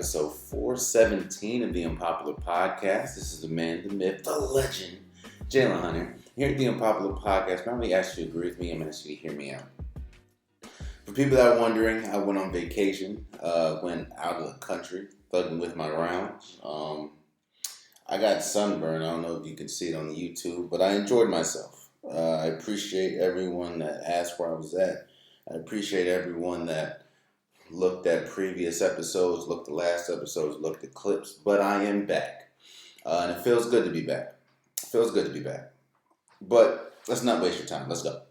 episode 417 of the Unpopular Podcast. This is the man, the myth, the legend, Jalen Hunter. Here at the Unpopular Podcast, I'm going to ask you to agree with me. I'm going to ask you to hear me out. For people that are wondering, I went on vacation, went out of the country, thugging with my rounds. I got sunburned. I don't know if you can see it on the YouTube, but I enjoyed myself. I appreciate everyone that asked where I was at. I appreciate everyone that looked at previous episodes, looked at last episodes, looked at clips, but I am back. And it feels good to be back. It feels good to be back. But let's not waste your time. Let's go.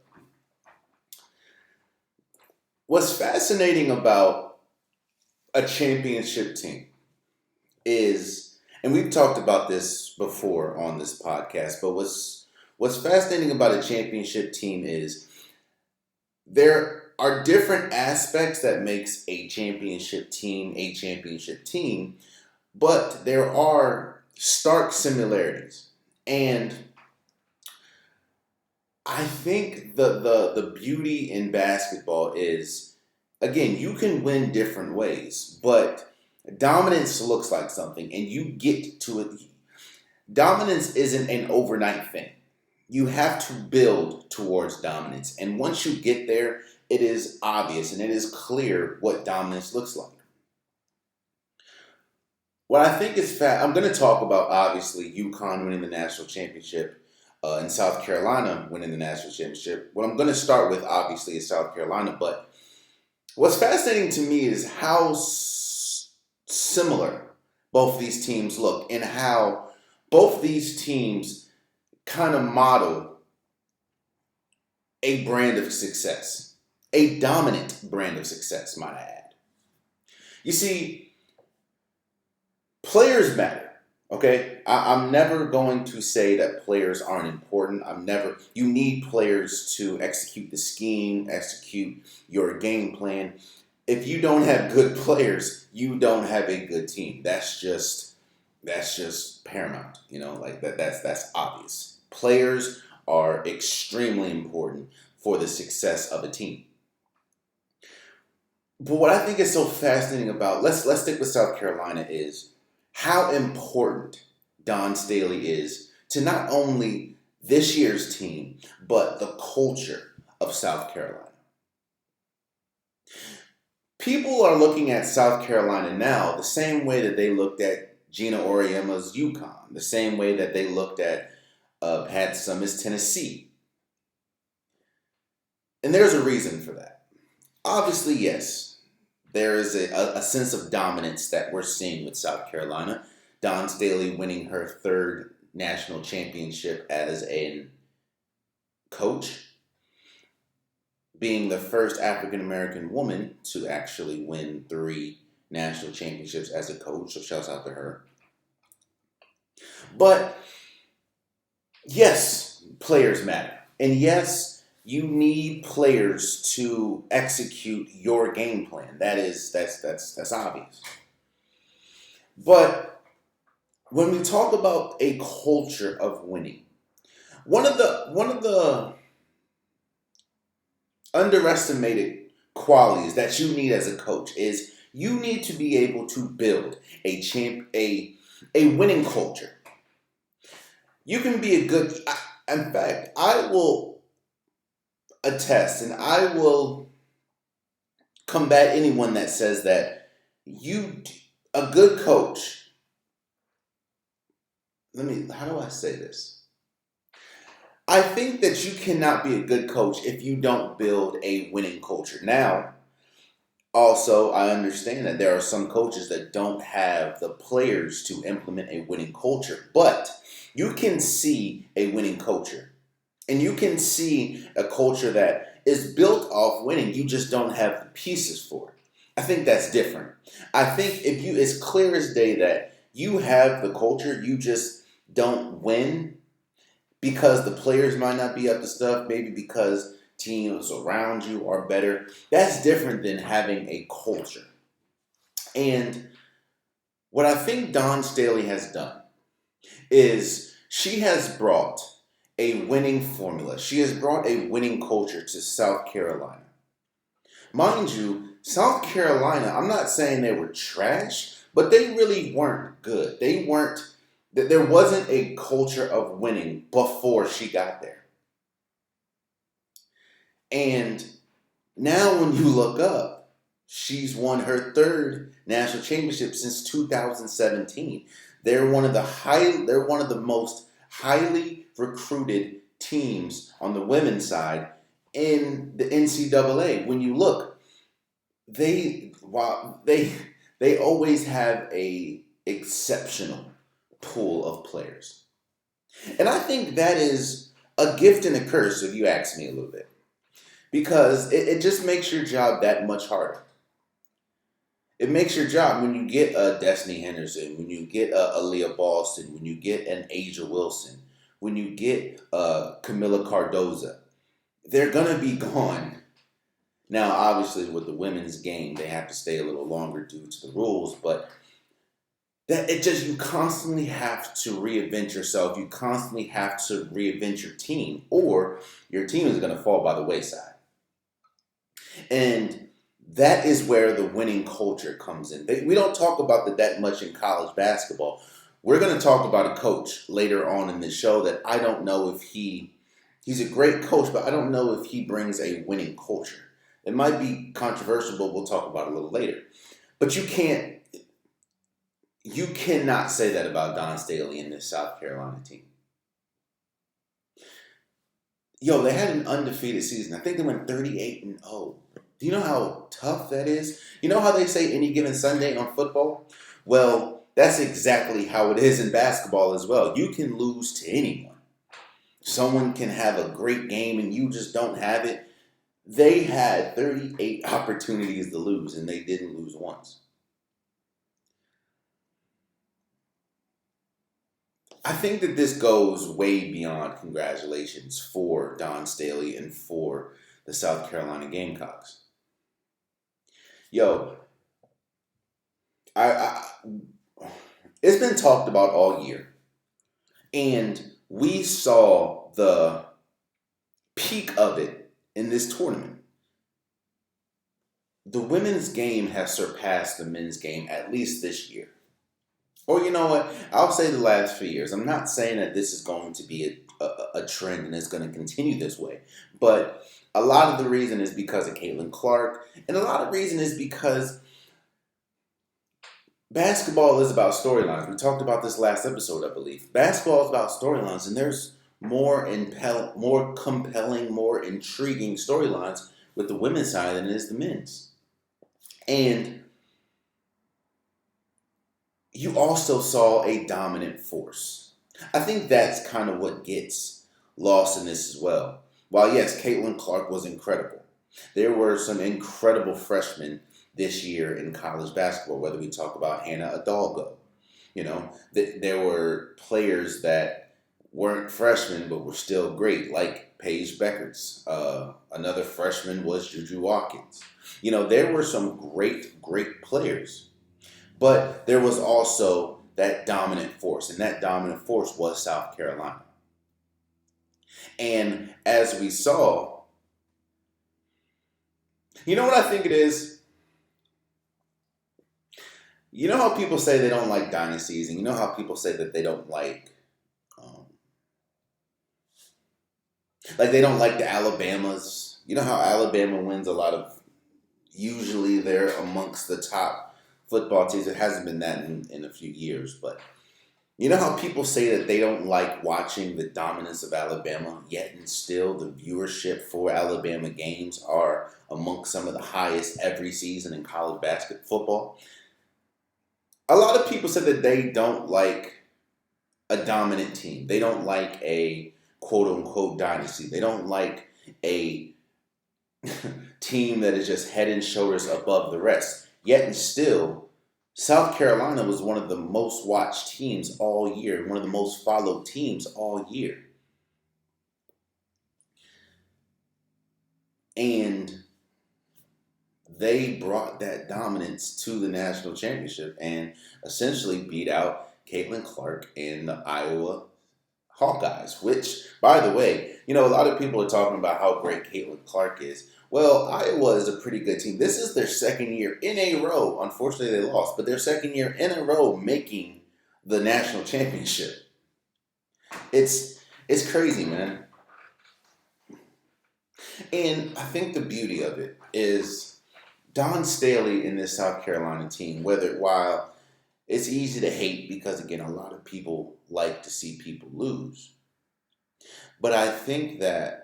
What's fascinating about a championship team is, and we've talked about this before on this podcast, but what's fascinating about a championship team is there are different aspects that makes a championship team, but there are stark similarities. And I think the beauty in basketball is, again, you can win different ways, but dominance looks like something, and you get to it. Dominance isn't an overnight thing. You have to build towards dominance. And once you get there, it is obvious and it is clear what dominance looks like. What I think is I'm going to talk about, obviously, UConn winning the national championship and South Carolina winning the national championship. What I'm going to start with, obviously, is South Carolina. But what's fascinating to me is how similar both these teams look and how both these teams kind of model a brand of success. A dominant brand of success, might I add. You see, players matter, okay? I'm never going to say that players aren't important. You need players to execute the scheme, execute your game plan. If you don't have good players, you don't have a good team. That's just paramount, that's obvious. Players are extremely important for the success of a team. But what I think is so fascinating about, let's stick with South Carolina, is how important Don Staley is to not only this year's team, but the culture of South Carolina. People are looking at South Carolina now the same way that they looked at Gina Auriemma's UConn, the same way that they looked at Pat Summitt's Tennessee. And there's a reason for that. Obviously, yes. There is a sense of dominance that we're seeing with South Carolina. Don Staley winning her third national championship as a coach. Being the first African-American woman to actually win 3 national championships as a coach. So shouts out to her. But yes, players matter. And yes, you need players to execute your game plan. That's obvious. But when we talk about a culture of winning, one of the underestimated qualities that you need as a coach is you need to be able to build a winning culture. You can be a good. In fact, I will attest, and I will combat anyone that says that a good coach, how do I say this? I think that you cannot be a good coach if you don't build a winning culture. Now, also, I understand that there are some coaches that don't have the players to implement a winning culture, but you can see a winning culture. And you can see a culture that is built off winning. You just don't have the pieces for it. I think that's different. I think it's clear as day that you have the culture, you just don't win because the players might not be up to stuff, maybe because teams around you are better. That's different than having a culture. And what I think Don Staley has done is she has brought a winning formula. She has brought a winning culture to South Carolina. Mind you, South Carolina, I'm not saying they were trash, but they really weren't good. They weren't. There wasn't a culture of winning before she got there. And now, when you look up, she's won her third national championship since 2017. They're one of the most highly recruited teams on the women's side in the NCAA. When you look, they always have a exceptional pool of players, and I think that is a gift and a curse, if you ask me a little bit, because it just makes your job that much harder. It makes your job when you get a Destiny Henderson, when you get a Aaliyah Boston, when you get an Asia Wilson, when you get Camila Cardoza. They're going to be gone. Now, obviously, with the women's game, they have to stay a little longer due to the rules, but you constantly have to reinvent yourself. You constantly have to reinvent your team, or your team is going to fall by the wayside. And that is where the winning culture comes in. We don't talk about that much in college basketball. We're going to talk about a coach later on in this show that I don't know if he's a great coach, but I don't know if he brings a winning culture. It might be controversial, but we'll talk about it a little later. But you cannot say that about Don Staley and this South Carolina team. Yo, they had an undefeated season. I think they went 38-0. Do you know how tough that is? You know how they say any given Sunday on football? Well, that's exactly how it is in basketball as well. You can lose to anyone. Someone can have a great game and you just don't have it. They had 38 opportunities to lose and they didn't lose once. I think that this goes way beyond congratulations for Don Staley and for the South Carolina Gamecocks. Yo, it's been talked about all year, and we saw the peak of it in this tournament. The women's game has surpassed the men's game at least this year. Or you know what? I'll say the last few years. I'm not saying that this is going to be a trend and it's going to continue this way. But a lot of the reason is because of Caitlin Clark. And a lot of reason is because basketball is about storylines. We talked about this last episode, I believe. Basketball is about storylines. And there's more compelling, more intriguing storylines with the women's side than it is the men's. And you also saw a dominant force. I think that's kind of what gets lost in this as well. While yes, Caitlin Clark was incredible. There were some incredible freshmen this year in college basketball, whether we talk about Hannah Hidalgo. You know, there were players that weren't freshmen but were still great, like Paige Beckerts. Another freshman was Juju Watkins. You know, there were some great players. But there was also that dominant force, and that dominant force was South Carolina. And as we saw, you know what I think it is? You know how people say they don't like dynasties, and you know how people say that they don't like they don't like the Alabamas. You know how Alabama wins a lot of, usually they're amongst the top football teams. It hasn't been that in a few years, but you know how people say that they don't like watching the dominance of Alabama, yet and still the viewership for Alabama games are amongst some of the highest every season in college football. A lot of people said that they don't like a dominant team. They don't like a quote-unquote dynasty. They don't like a team that is just head and shoulders above the rest. Yet and still, South Carolina was one of the most watched teams all year, one of the most followed teams all year. And they brought that dominance to the national championship and essentially beat out Caitlin Clark and the Iowa Hawkeyes, which, by the way, you know, a lot of people are talking about how great Caitlin Clark is. Well, Iowa is a pretty good team. This is their second year in a row. Unfortunately, they lost, but their second year in a row making the national championship. It's crazy, man. And I think the beauty of it is Don Staley in this South Carolina team, while it's easy to hate because, again, a lot of people like to see people lose. But I think that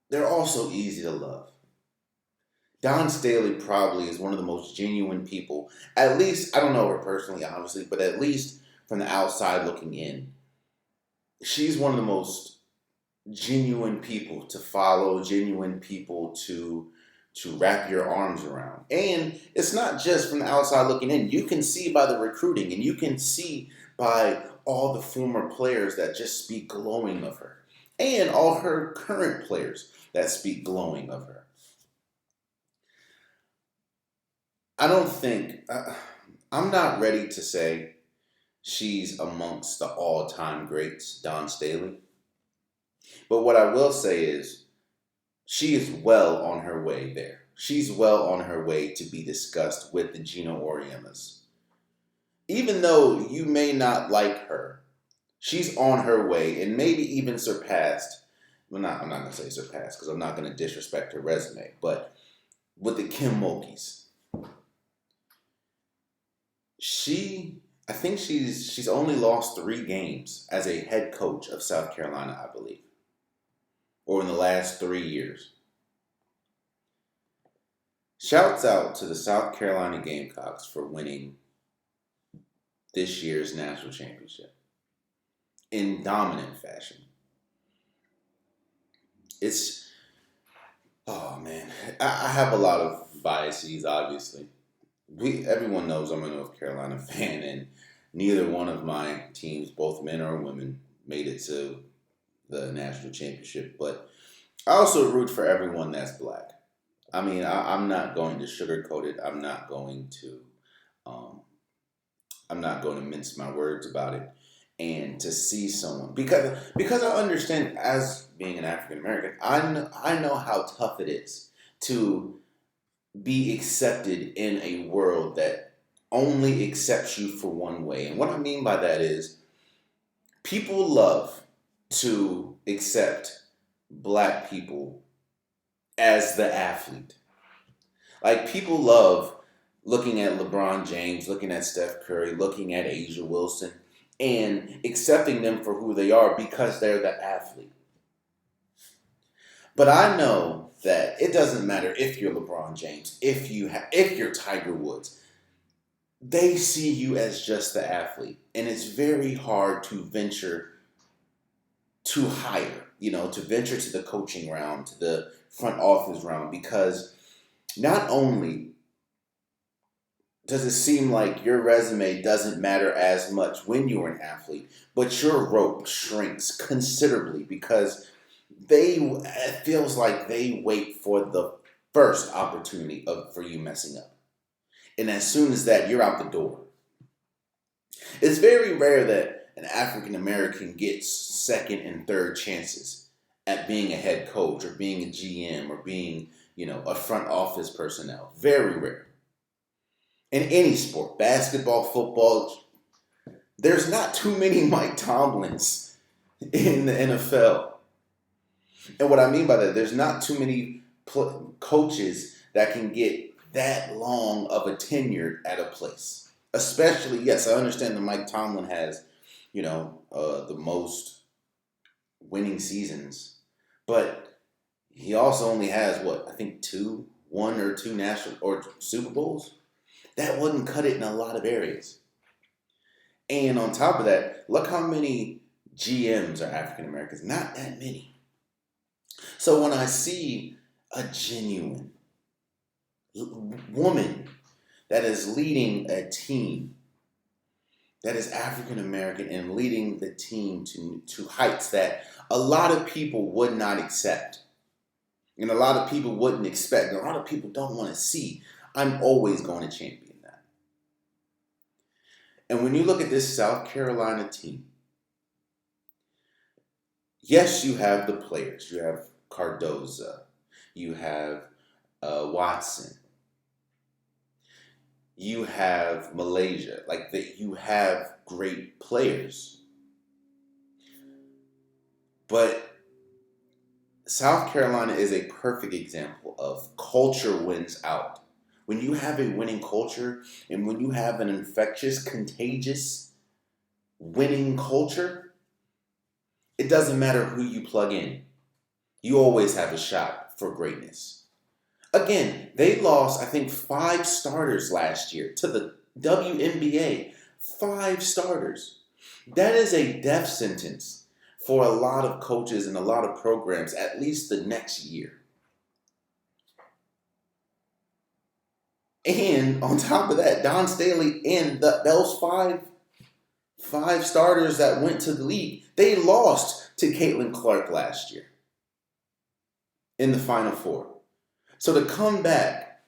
they're also easy to love. Don Staley probably is one of the most genuine people, at least, I don't know her personally, obviously, but at least from the outside looking in. She's one of the most genuine people to follow, genuine people to wrap your arms around. And it's not just from the outside looking in. You can see by the recruiting, and you can see by all the former players that just speak glowing of her, and all her current players that speak glowing of her. I don't think I'm not ready to say she's amongst the all-time greats, Don Staley. But what I will say is she is well on her way there. She's well on her way to be discussed with the Gino Oriemas. Even though you may not like her, she's on her way and maybe even surpassed. Well, I'm not going to say surpassed because I'm not going to disrespect her resume, but with the Kim Mulkeys. I think she's only lost 3 games as a head coach of South Carolina, I believe, or in the last 3 years. Shouts out to the South Carolina Gamecocks for winning this year's national championship in dominant fashion. Oh man, I have a lot of biases, obviously. Everyone knows I'm a North Carolina fan, and neither one of my teams, both men or women, made it to the national championship. But I also root for everyone that's black. I mean, I'm not going to sugarcoat it. I'm not going to mince my words about it. And to see someone, because I understand, as being an African American, I know how tough it is to be accepted in a world that only accepts you for one way. And what I mean by that is people love to accept black people as the athlete. Like, people love looking at LeBron James, looking at Steph Curry, looking at Asia Wilson, and accepting them for who they are because they're the athlete. But I know that it doesn't matter if you're LeBron James, if you're Tiger Woods. They see you as just the athlete. And it's very hard to venture to higher, to venture to the coaching round, to the front office round, because not only does it seem like your resume doesn't matter as much when you're an athlete, but your rope shrinks considerably because it feels like they wait for the first opportunity for you messing up. And as soon as that, you're out the door. It's very rare that an African American gets second and third chances at being a head coach or being a GM or being, a front office personnel. Very rare. In any sport, basketball, football, there's not too many Mike Tomlins in the NFL. And what I mean by that, there's not too many coaches that can get that long of a tenure at a place. Especially, yes, I understand that Mike Tomlin has, the most winning seasons, but he also only has I think 1 or 2 national or Super Bowls. That wouldn't cut it in a lot of areas. And on top of that, look how many GMs are African Americans. Not that many. So when I see a genuine woman that is leading a team that is African American and leading the team to heights that a lot of people would not accept, and a lot of people wouldn't expect, and a lot of people don't want to see, I'm always going to champion that. And when you look at this South Carolina team, yes, you have the players. You have Cardoza. You have Watson. You have Malaysia. Like that, you have great players. But South Carolina is a perfect example of culture wins out. When you have a winning culture and when you have an infectious, contagious, winning culture, it doesn't matter who you plug in. You always have a shot for greatness. Again, they lost, I think, 5 starters last year to the WNBA. 5 starters. That is a death sentence for a lot of coaches and a lot of programs, at least the next year. And on top of that, Don Staley and those five starters that went to the league, they lost to Caitlin Clark last year in the Final Four. So to come back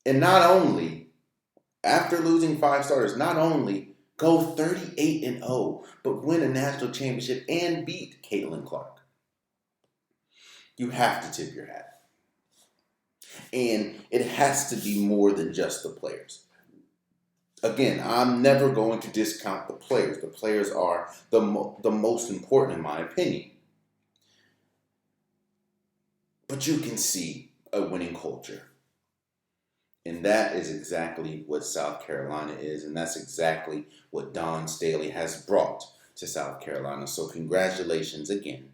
and not only, after losing 5 starters, not only go 38-0, but win a national championship and beat Caitlin Clark, you have to tip your hat. And it has to be more than just the players. Again, I'm never going to discount the players. The players are the most important in my opinion. But you can see a winning culture. And that is exactly what South Carolina is. And that's exactly what Don Staley has brought to South Carolina. So congratulations again.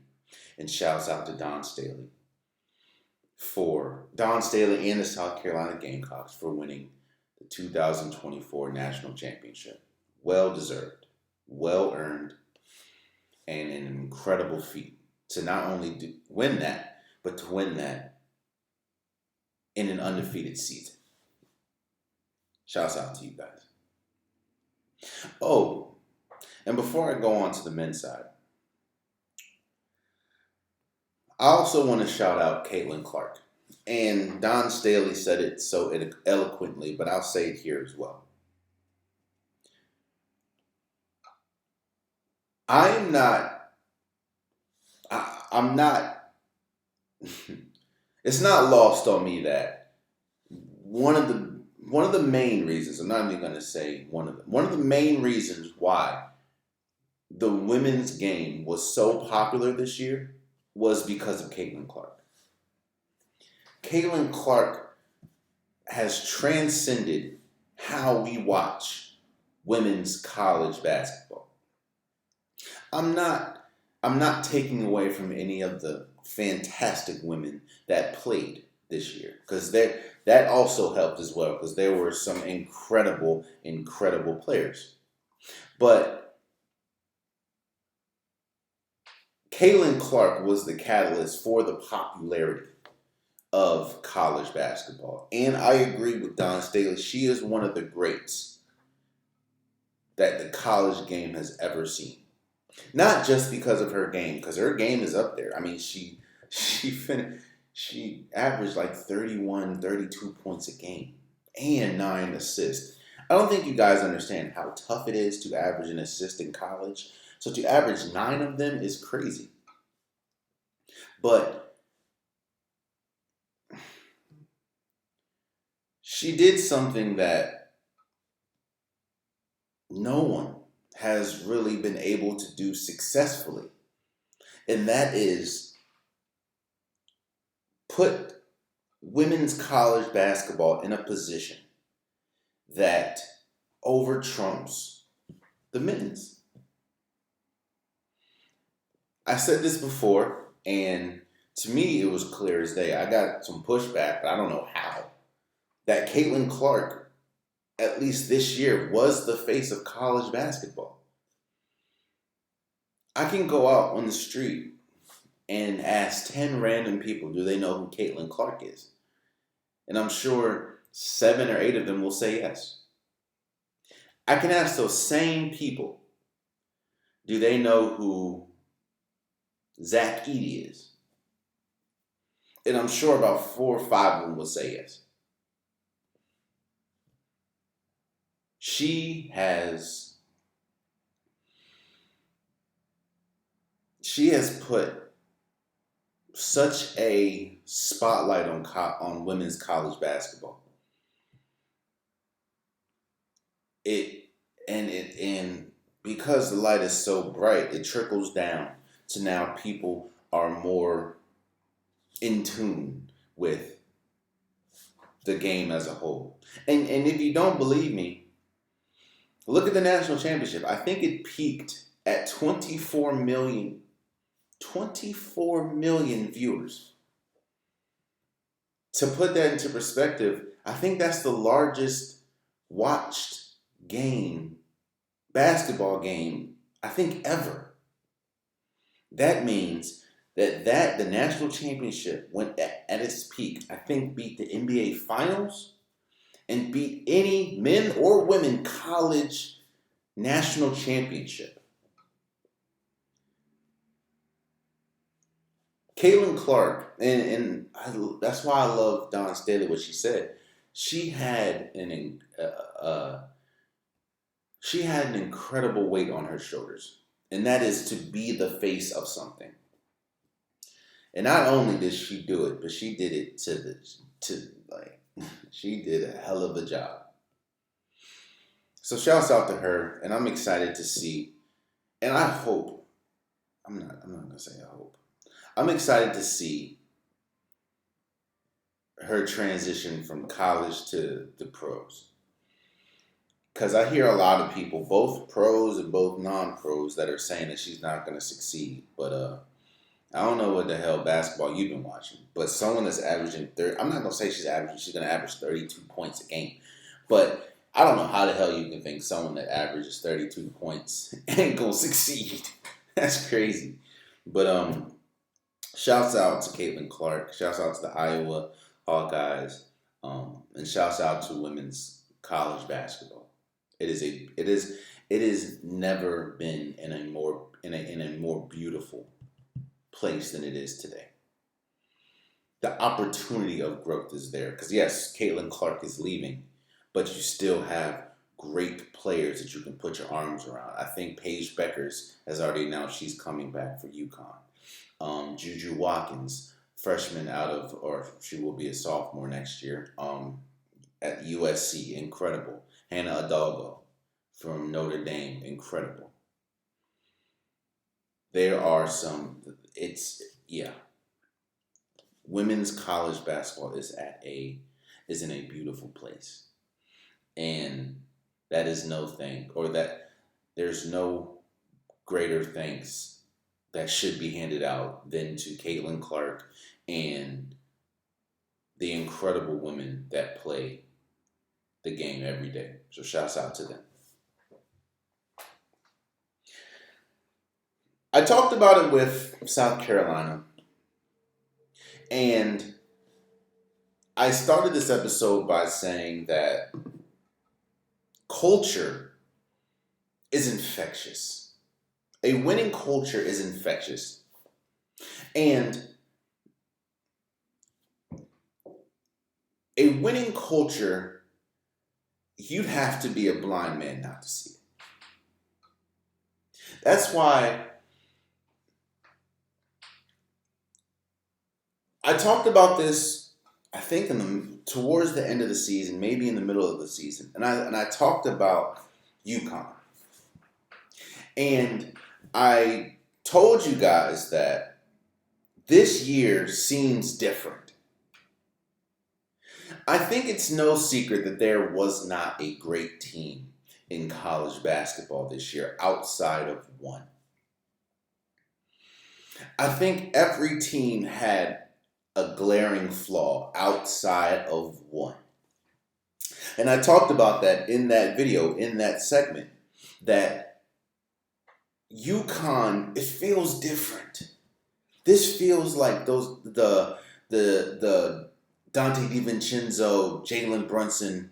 And shouts out to Don Staley and the South Carolina Gamecocks for winning the 2024 National Championship. Well deserved, well earned, and an incredible feat to not only win that, but to win that in an undefeated season. Shouts out to you guys. Oh, and before I go on to the men's side, I also want to shout out Caitlin Clark. And Don Staley said it so eloquently, but I'll say it here as well. I'm not, it's not lost on me that one of the main reasons, I'm not even going to say one of the main reasons why the women's game was so popular this year was because of Caitlin Clark. Caitlin Clark has transcended how we watch women's college basketball. I'm not taking away from any of the fantastic women that played this year, because that also helped as well, because there were some incredible players. But Caitlin Clark was the catalyst for the popularity of college basketball. And I agree with Don Staley. She is one of the greats that the college game has ever seen. Not just because of her game, because her game is up there. I mean, she averaged like 31, 32 points a game and 9 assists. I don't think you guys understand how tough it is to average an assist in college. So to average 9 of them is crazy. But she did something that no one has really been able to do successfully. And that is put women's college basketball in a position that over trumps the men's. I said this before, and to me it was clear as day. I got some pushback, but I don't know how. That Caitlin Clark, at least this year, was the face of college basketball. I can go out on the street and ask 10 random people, do they know who Caitlin Clark is? And I'm sure 7 or 8 of them will say yes. I can ask those same people, do they know who Zach Edey is? And I'm sure about 4 or 5 of them will say yes. She has put such a spotlight on women's college basketball. And because the light is so bright, it trickles down to now people are more in tune with the game as a whole. And if you don't believe me, look at the national championship. I think it peaked at 24 million viewers. To put that into perspective, I think that's the largest watched basketball game, I think ever. That means that the national championship went at its peak, I think beat the NBA Finals and beat any men or women college national championship. Caitlin Clark, that's why I love Dawn Staley, what she said. She had an incredible weight on her shoulders, and that is to be the face of something. And not only did she do it, but she did it she did a hell of a job. So shouts out to her, and I'm excited to see, and I hope, I'm not gonna say I hope. I'm excited to see her transition from college to the pros. Because I hear a lot of people, both pros and both non-pros, that are saying that she's not going to succeed. But I don't know what the hell basketball you've been watching. But someone that's averaging 30, I'm not going to say she's going to average 32 points a game. But I don't know how the hell you can think someone that averages 32 points ain't going to succeed. That's crazy. But shouts out to Caitlin Clark. Shouts out to the Iowa Hawkeyes. And shouts out to women's college basketball. It has never been in a more beautiful place than it is today. The opportunity of growth is there. Because yes, Caitlin Clark is leaving, but you still have great players that you can put your arms around. I think Paige Beckers has already announced she's coming back for UConn. Juju Watkins, freshman she will be a sophomore next year. At USC, incredible. Hannah Adalgo from Notre Dame, incredible. There are women's college basketball is in a beautiful place. And that is there's no greater thanks that should be handed out than to Caitlin Clark and the incredible women that play the game every day. So shouts out to them. I talked about it with South Carolina, and I started this episode by saying that culture is infectious. A winning culture is infectious. And a winning culture, you'd have to be a blind man not to see it. That's why I talked about this, I think towards the end of the season, maybe in the middle of the season. And I talked about UConn. And I told you guys that this year seems different. I think it's no secret that there was not a great team in college basketball this year outside of one. I think every team had a glaring flaw outside of one. And I talked about that in that video, in that segment, that UConn, it feels different. This feels like the Dante DiVincenzo, Jalen Brunson,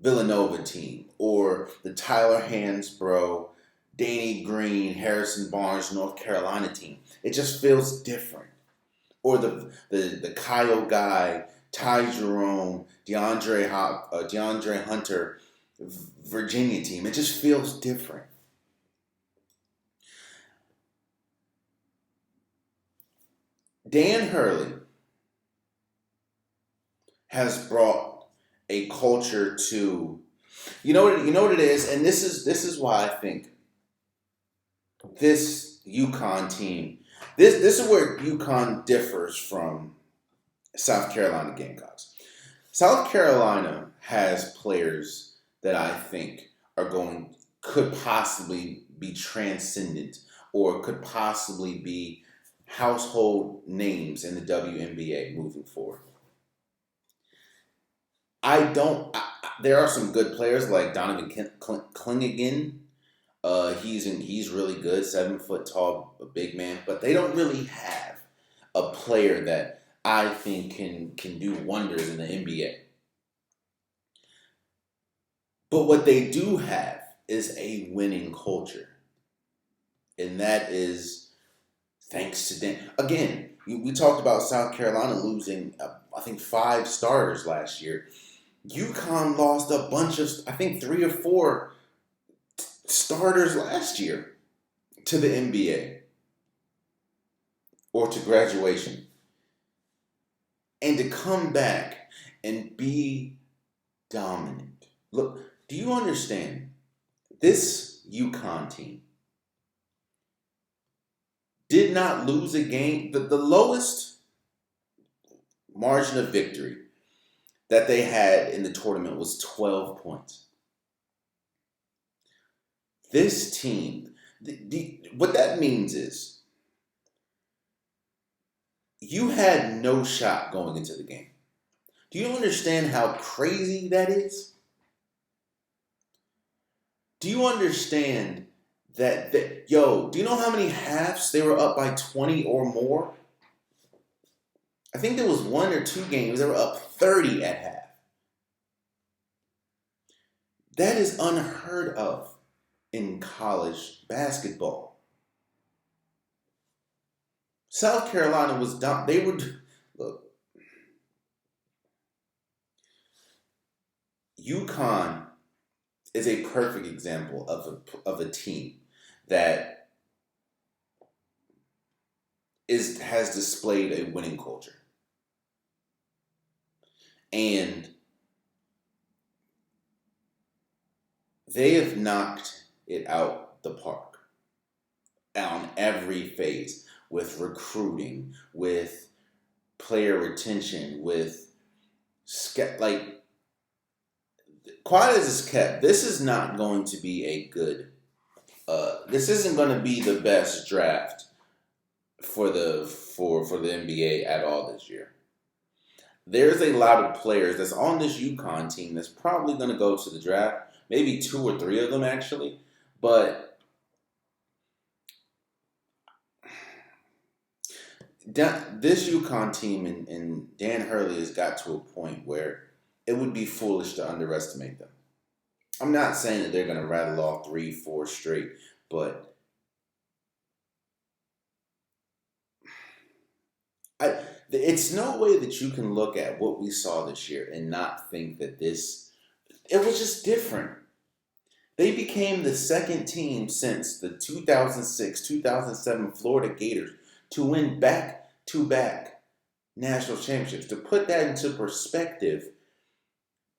Villanova team, or the Tyler Hansbrough, Danny Green, Harrison Barnes, North Carolina team. It just feels different. Or the Kyle Guy, Ty Jerome, DeAndre Hunter, Virginia team. It just feels different. Dan Hurley has brought a culture to you know what it is, and this is why I think this UConn team this is where UConn differs from South Carolina Gamecocks. South Carolina has players that I think could possibly be transcendent or could possibly be household names in the WNBA moving forward. I don't. There are some good players like Donovan Klingigan. He's really good, 7 foot tall, a big man. But they don't really have a player that I think can do wonders in the NBA. But what they do have is a winning culture, and that is thanks to Dan. Again, we talked about South Carolina losing, I think, 5 starters last year. UConn lost a bunch of, I think, 3 or 4 starters last year to the NBA or to graduation. And to come back and be dominant. Look, do you understand? This UConn team did not lose a game. The lowest margin of victory that they had in the tournament was 12 points. This team, what that means is you had no shot going into the game. Do you understand how crazy that is? Do you understand that yo, do you know how many halves they were up by 20 or more? I think there was 1 or 2 games they were up 30 at half. That is unheard of in college basketball. South Carolina was down. They were look. UConn is a perfect example of a team that has displayed a winning culture. And they have knocked it out the park on every phase with recruiting, with player retention, with like quiet as it's kept. This is not going to be a good. This isn't going to be the best draft for the NBA at all this year. There's a lot of players that's on this UConn team that's probably going to go to the draft. Maybe 2 or 3 of them actually, but this UConn team and Dan Hurley has got to a point where it would be foolish to underestimate them. I'm not saying that they're going to rattle off 3, 4 straight, but it's no way that you can look at what we saw this year and not think that it was just different. They became the second team since the 2006-2007 Florida Gators to win back-to-back national championships. To put that into perspective,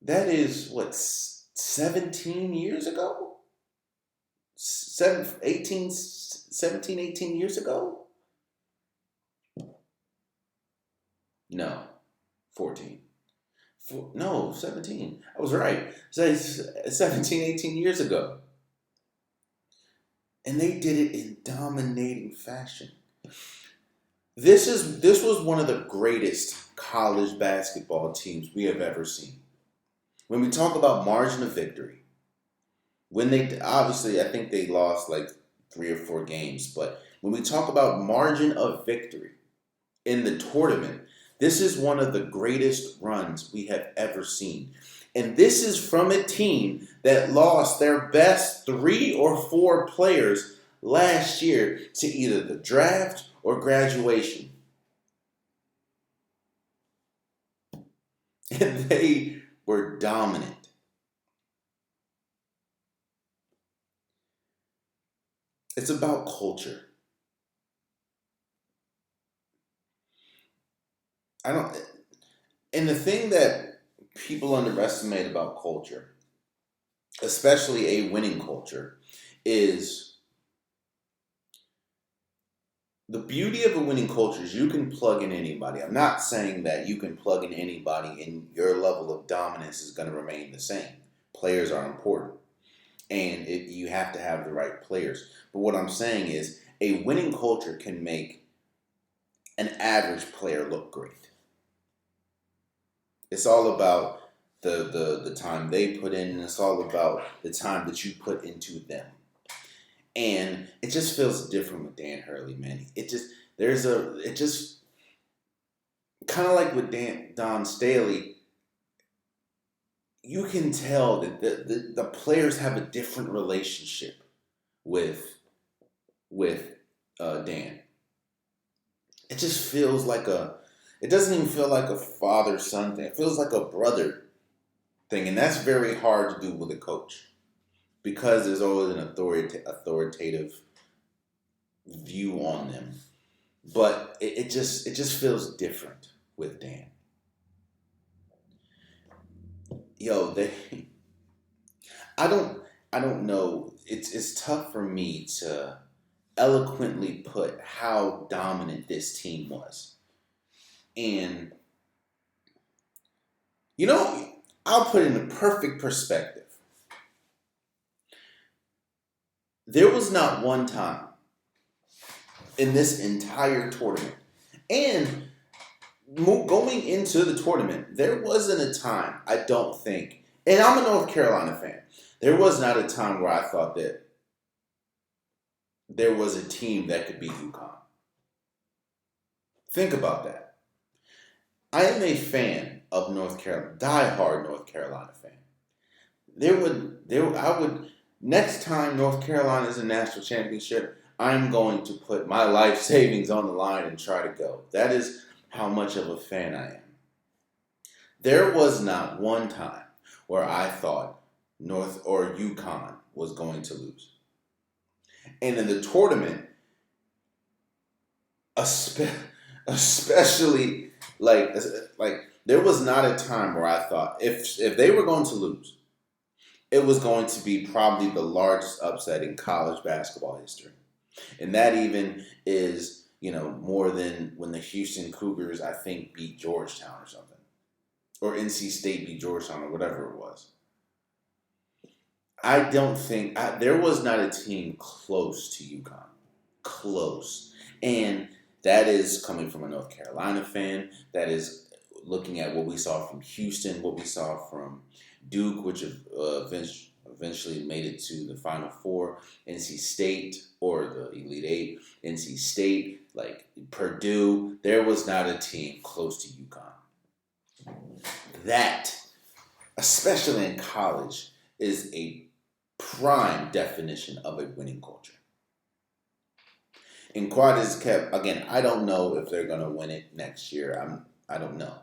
that is, 17 years ago? 17, 18 years ago? No, 14. No, 17. I was right. 17, 18 years ago. And they did it in dominating fashion. This was one of the greatest college basketball teams we have ever seen. When we talk about margin of victory, when they obviously I think they lost like 3 or 4 games, but when we talk about margin of victory in the tournament, this is one of the greatest runs we have ever seen. And this is from a team that lost their best 3 or 4 players last year to either the draft or graduation. And they were dominant. It's about culture. I don't. And the thing that people underestimate about culture, especially a winning culture, is the beauty of a winning culture is you can plug in anybody. I'm not saying that you can plug in anybody and your level of dominance is going to remain the same. Players are important, and you have to have the right players. But what I'm saying is a winning culture can make an average player look great. It's all about the time they put in, and it's all about the time that you put into them. And it just feels different with Dan Hurley, man. It just kind of like with Don Staley, you can tell that the players have a different relationship with Dan. It just feels like it doesn't even feel like a father-son thing. It feels like a brother thing. And that's very hard to do with a coach because there's always an authoritative view on them. But it just feels different with Dan. Yo, I don't know. It's tough for me to eloquently put how dominant this team was. And I'll put it in a perfect perspective. There was not one time in this entire tournament, and going into the tournament, there wasn't a time, I don't think, and I'm a North Carolina fan, there was not a time where I thought that there was a team that could beat UConn. Think about that. I am a fan of North Carolina, diehard North Carolina fan. Next time North Carolina is a national championship, I'm going to put my life savings on the line and try to go. That is how much of a fan I am. There was not one time where I thought North or UConn was going to lose. And in the tournament, especially like there was not a time where I thought if they were going to lose, it was going to be probably the largest upset in college basketball history. And that even is, more than when the Houston Cougars, I think, beat Georgetown or something. Or NC State beat Georgetown or whatever it was. I don't think, there was not a team close to UConn. Close. And that is coming from a North Carolina fan. That is looking at what we saw from Houston, what we saw from Duke, which eventually made it to the Final Four. NC State, or the Elite Eight. NC State, like Purdue. There was not a team close to UConn. That, especially in college, is a prime definition of a winning culture. And quad is kept, again, I don't know if they're going to win it next year. I don't know.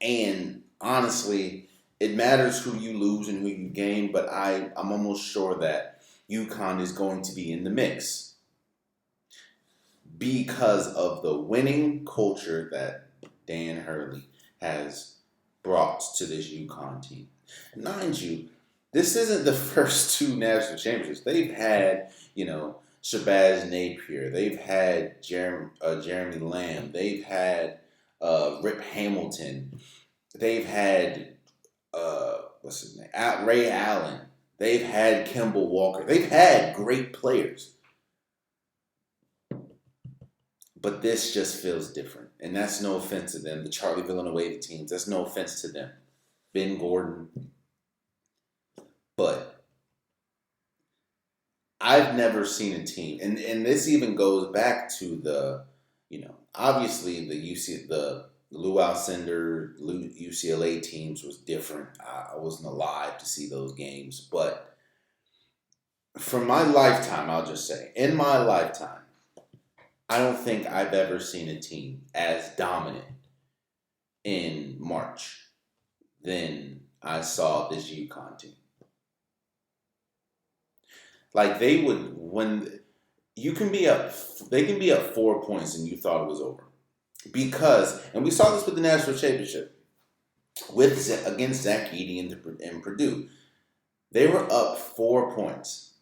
And honestly, it matters who you lose and who you gain, but I'm almost sure that UConn is going to be in the mix because of the winning culture that Dan Hurley has brought to this UConn team. And mind you, this isn't the first two national championships. They've had, Shabazz Napier. They've had Jeremy Lamb. They've had Rip Hamilton. They've had what's his name? Ray Allen. They've had Kemba Walker. They've had great players. But this just feels different. And that's no offense to them. The Charlie Villanueva teams, that's no offense to them. Ben Gordon. But I've never seen a team, and this even goes back to the, obviously the Lou Alcindor, UCLA teams was different. I wasn't alive to see those games, but from my lifetime, I'll just say, in my lifetime, I don't think I've ever seen a team as dominant in March than I saw this UConn team. Like they can be up 4 points and you thought it was over. because, and we saw this with the national championship against Zach Edey and Purdue, they were up 4 points.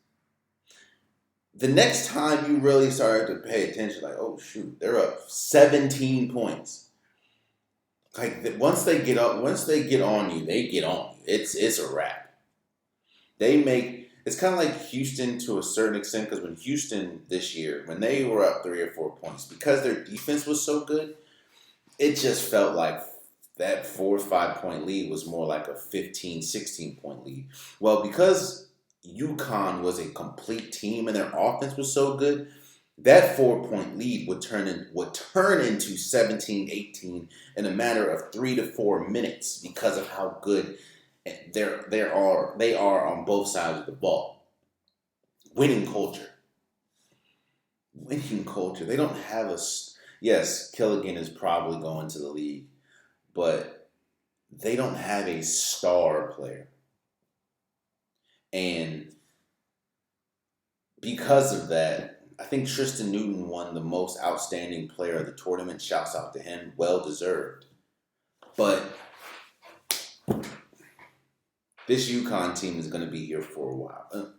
The next time you really started to pay attention, like, oh shoot, they're up 17 points. Like once they get on you, they get on you. It's a wrap. It's kind of like Houston to a certain extent, because when Houston this year, when they were up 3 or 4 points, because their defense was so good, it just felt like that 4 or 5 point lead was more like a 15, 16 point lead. Well, because UConn was a complete team and their offense was so good, that 4 point lead would turn into 17, 18 in a matter of 3 to 4 minutes because of how good they are on both sides of the ball. Winning culture. They don't have a... Yes, Killigan is probably going to the league, but they don't have a star player. And because of that, I think Tristan Newton won the most outstanding player of the tournament. Shouts out to him. Well deserved. But this UConn team is going to be here for a while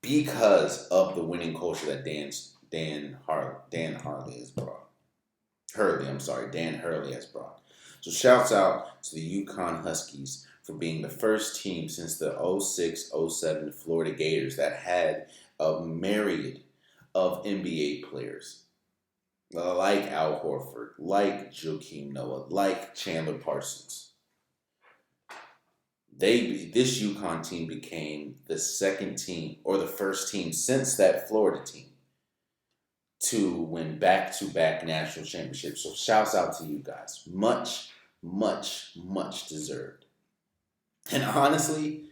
because of the winning culture that Dan Hurley has brought. Dan Hurley has brought. So shouts out to the UConn Huskies for being the first team since the 06-07 Florida Gators that had a myriad of NBA players like Al Horford, like Joakim Noah, like Chandler Parsons. This UConn team became the second team or the first team since that Florida team to win back-to-back national championships. So shouts out to you guys. Much, much, much deserved. And honestly,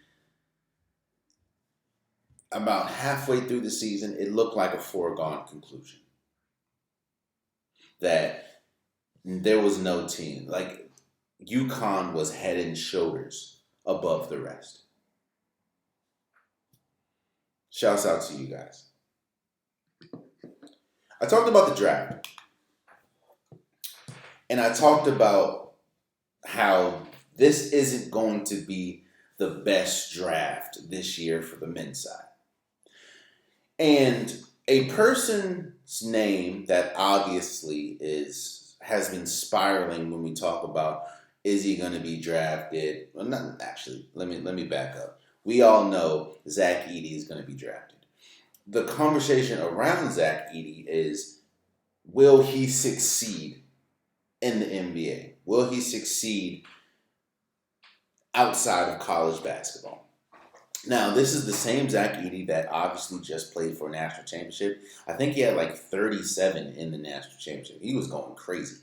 about halfway through the season, it looked like a foregone conclusion. That there was no team. Like, UConn was head and shoulders above the rest. Shouts out to you guys. I talked about the draft. And I talked about how this isn't going to be the best draft this year for the men's side. And a person's name that obviously has been spiraling when we talk about, is he going to be drafted? Well, not actually. Let me back up. We all know Zach Edey is going to be drafted. The conversation around Zach Edey is, will he succeed in the NBA? Will he succeed outside of college basketball? Now, this is the same Zach Edey that obviously just played for a national championship. I think he had like 37 in the national championship. He was going crazy.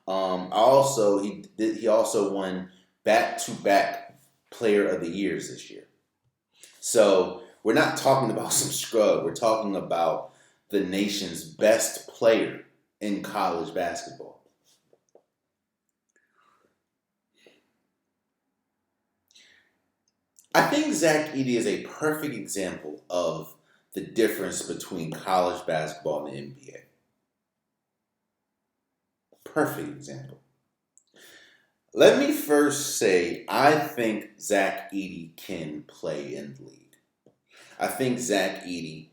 He also won back-to-back Player of the Years this year. So we're not talking about some scrub. We're talking about the nation's best player in college basketball. I think Zach Edey is a perfect example of the difference between college basketball and the NBA. Perfect example. Let me first say, I think Zach Edey can play in the league. I think Zach Edey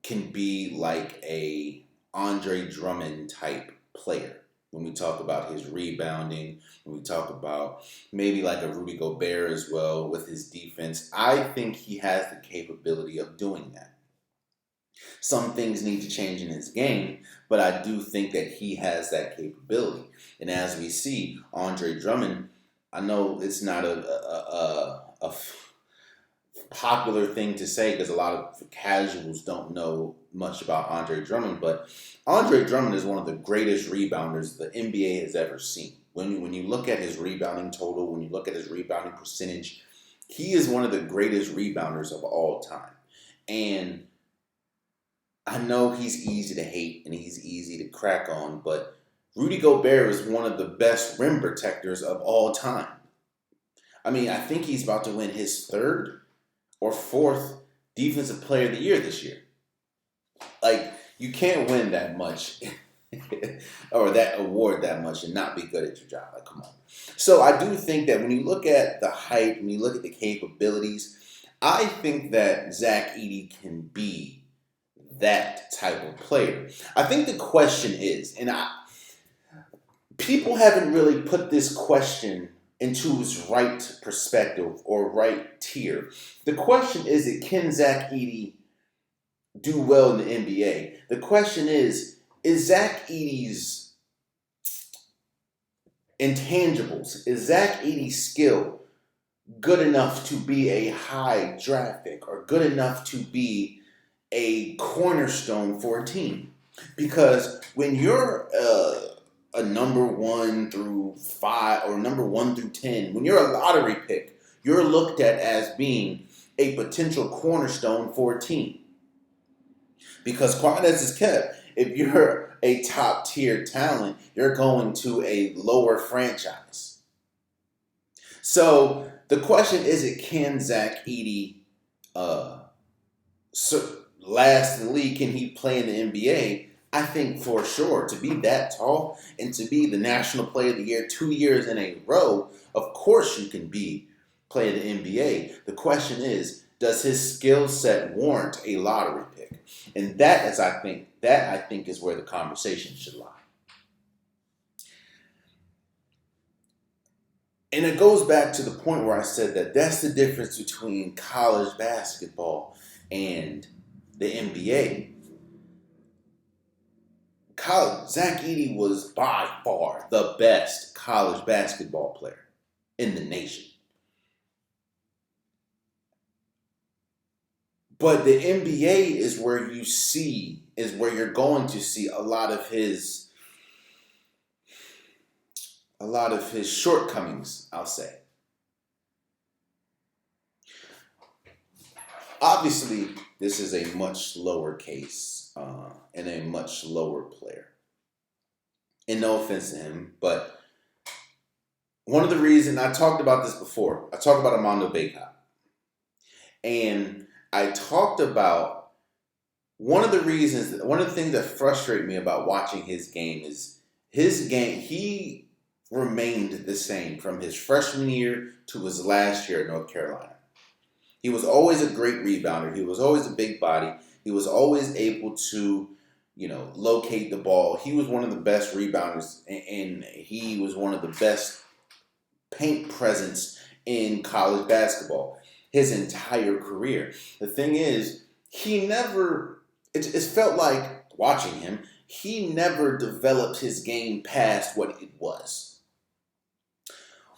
can be like a Andre Drummond type player. When we talk about his rebounding, when we talk about maybe like a Rudy Gobert as well with his defense, I think he has the capability of doing that. Some things need to change in his game, but I do think that he has that capability. And as we see, Andre Drummond, I know it's not a popular thing to say because a lot of casuals don't know much about Andre Drummond, but Andre Drummond is one of the greatest rebounders the NBA has ever seen. When you look at his rebounding total, when you look at his rebounding percentage, he is one of the greatest rebounders of all time. And I know he's easy to hate and he's easy to crack on, but Rudy Gobert is one of the best rim protectors of all time. I mean, I think he's about to win his third or fourth Defensive Player of the Year this year. Like, you can't win that much or that award that much and not be good at your job. Like, come on. So I do think that when you look at the hype, when you look at the capabilities, I think that Zach Edey can be that type of player. I think the question is, people haven't really put this question into its right perspective or right tier. The question is, can Zach Edey do well in the NBA? The question is Zach Edey's intangibles, is Zach Edey's skill good enough to be a high draft pick or good enough to be a cornerstone for a team? Because when you're a number 1 through 5 or number 1 through 10, when you're a lottery pick, you're looked at as being a potential cornerstone for a team. Because quiet as it's kept, if you're a top tier talent, you're going to a lower franchise. So the question is, can Zach Edey last in the league? Can he play in the NBA? I think for sure, to be that tall and to be the National Player of the Year 2 years in a row, of course you can play in the NBA. The question is, does his skill set warrant a lottery pick? And I think is where the conversation should lie. And it goes back to the point where I said that that's the difference between college basketball and the NBA. Zach Edey was by far the best college basketball player in the nation. But the NBA is where you're going to see a lot of his shortcomings, I'll say. Obviously, this is a much lower case and a much lower player. And no offense to him, but one of the reasons, I talked about this before, I talked about Armando Bacot. And I talked about one of the things that frustrate me about watching his game is he remained the same from his freshman year to his last year at North Carolina. He was always a great rebounder. He was always a big body. He was always able to, locate the ball. He was one of the best rebounders, and he was one of the best paint presence in college basketball his entire career. The thing is, it felt like watching him, he never developed his game past what it was.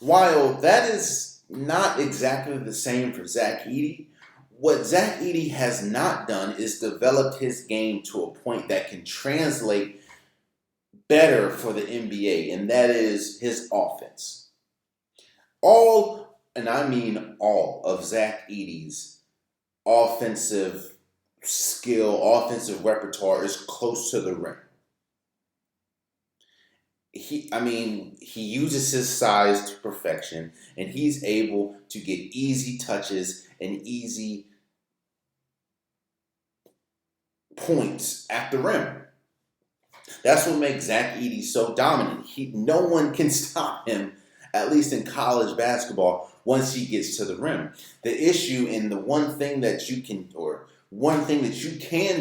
While that is not exactly the same for Zach Edey, what Zach Edey has not done is developed his game to a point that can translate better for the NBA, and that is his offense. All of Zach Edey's offensive skill, offensive repertoire is close to the rim. He uses his size to perfection, and he's able to get easy touches and easy points at the rim. That's what makes Zach Edey so dominant. No one can stop him, at least in college basketball, once he gets to the rim. The issue, and the one thing that you can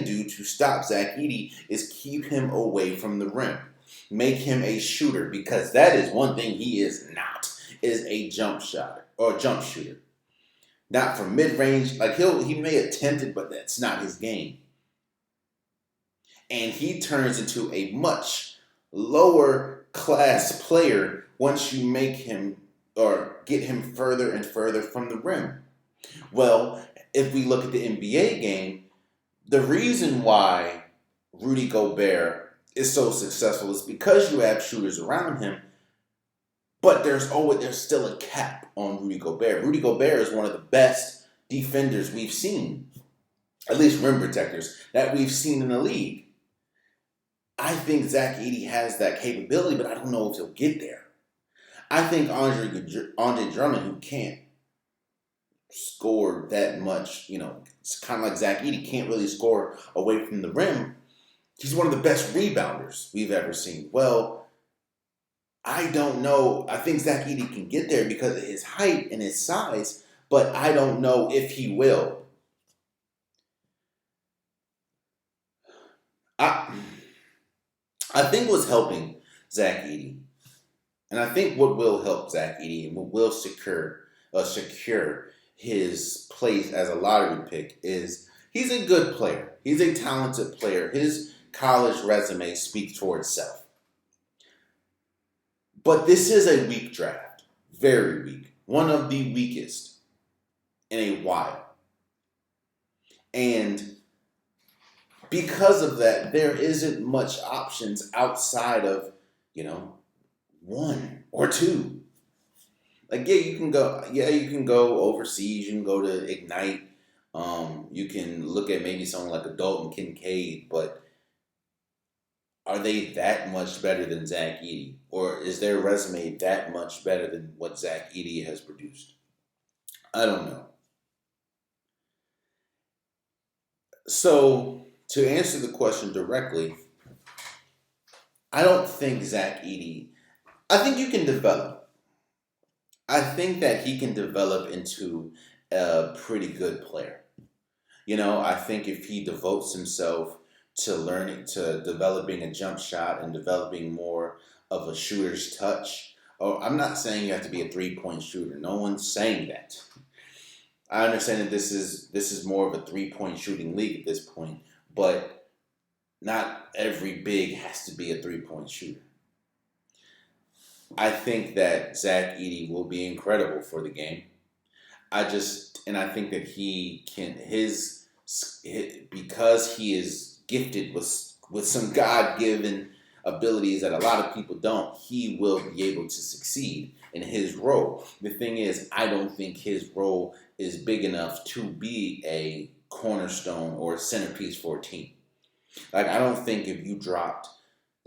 do to stop Zach Edey is keep him away from the rim. Make him a shooter, because that is one thing he is not, is a jump shooter. Not from mid-range. Like he may attempt it, but that's not his game. And he turns into a much lower class player once you make him or get him further and further from the rim. Well, if we look at the NBA game, the reason why Rudy Gobert is so successful is because you have shooters around him, but there's still a cap on Rudy Gobert. Rudy Gobert is one of the best defenders we've seen, at least rim protectors, that we've seen in the league. I think Zach Edey has that capability, but I don't know if he'll get there. I think Andre Drummond, who can't score that much, it's kind of like Zach Edey, can't really score away from the rim. He's one of the best rebounders we've ever seen. Well, I don't know. I think Zach Edey can get there because of his height and his size, but I don't know if he will. I I think what's helping Zach Edey, and I think what will help Zach Edey and what will secure his place as a lottery pick is he's a good player. He's a talented player. His college resume speaks for itself. But this is a weak draft. Very weak. One of the weakest in a while. And because of that, there isn't much options outside of, one or two. Like, you can go overseas, you can go to Ignite. You can look at maybe someone like a Dalton Kincaid, but are they that much better than Zach Edey? Or is their resume that much better than what Zach Edey has produced? I don't know. So, to answer the question directly, I don't think Zach Edey, I think you can develop. I think that he can develop into a pretty good player. I think if he devotes himself to learning, to developing a jump shot and developing more of a shooter's touch, I'm not saying you have to be a 3-point shooter. No one's saying that. I understand that this is more of a 3-point shooting league at this point, but not every big has to be a 3-point shooter. I think that Zach Edey will be incredible for the game. I think that he can because he is gifted with some God-given abilities that a lot of people don't. He will be able to succeed in his role. The thing is, I don't think his role is big enough to be a cornerstone or a centerpiece for a team. Like, I don't think if you dropped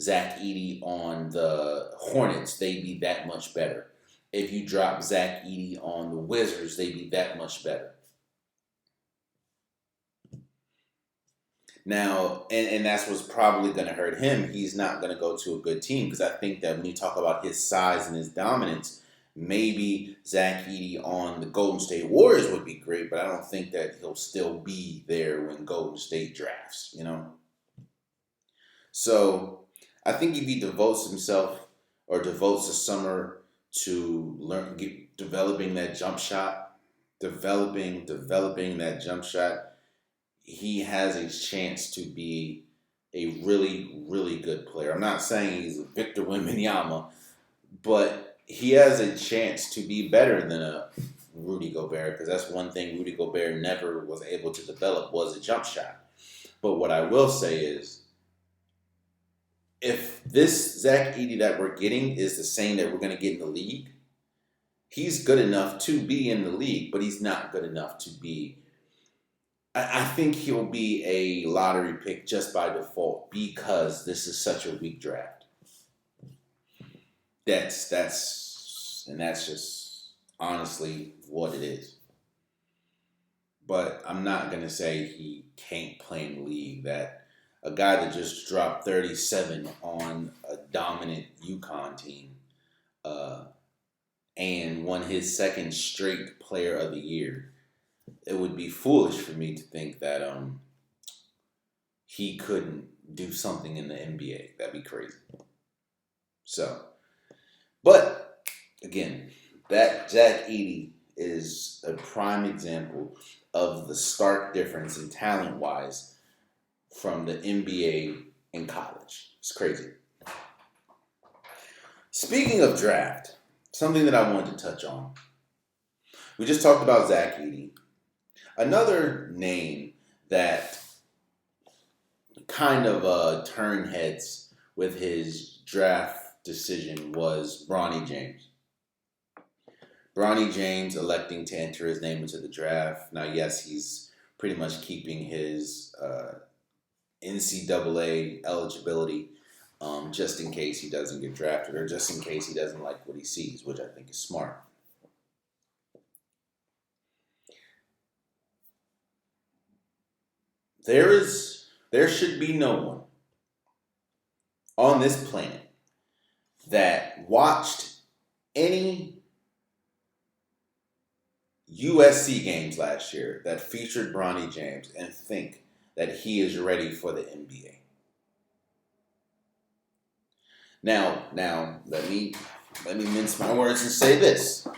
Zach Edey on the Hornets, they'd be that much better. If you drop Zach Edey on the Wizards, they'd be that much better. Now, and that's what's probably going to hurt him. He's not going to go to a good team because I think that when you talk about his size and his dominance, maybe Zach Edey on the Golden State Warriors would be great, but I don't think that he'll still be there when Golden State drafts, So I think if he devotes himself or devotes the summer to developing that jump shot, developing that jump shot, he has a chance to be a really, really good player. I'm not saying he's a Victor Wembanyama, but he has a chance to be better than a Rudy Gobert, because that's one thing Rudy Gobert never was able to develop was a jump shot. But what I will say is, if this Zach Edey that we're getting is the same that we're going to get in the league, he's good enough to be in the league, but he's not good enough to be. I think he'll be a lottery pick just by default because this is such a weak draft. That's just honestly what it is. But I'm not gonna say he can't play in the league. That a guy that just dropped 37 on a dominant UConn team, and won his second straight Player of the Year. It would be foolish for me to think that he couldn't do something in the NBA. That'd be crazy. So, but again, that Zach Edey is a prime example of the stark difference in talent-wise from the NBA and college. It's crazy. Speaking of draft, something that I wanted to touch on. We just talked about Zach Edey. Another name that kind of turned heads with his draft decision was Bronny James. Bronny James electing to enter his name into the draft. Now, yes, he's pretty much keeping his NCAA eligibility just in case he doesn't get drafted or just in case he doesn't like what he sees, which I think is smart. There should be no one on this planet that watched any USC games last year that featured Bronny James and think that he is ready for the NBA. Now, let me mince my words and say this.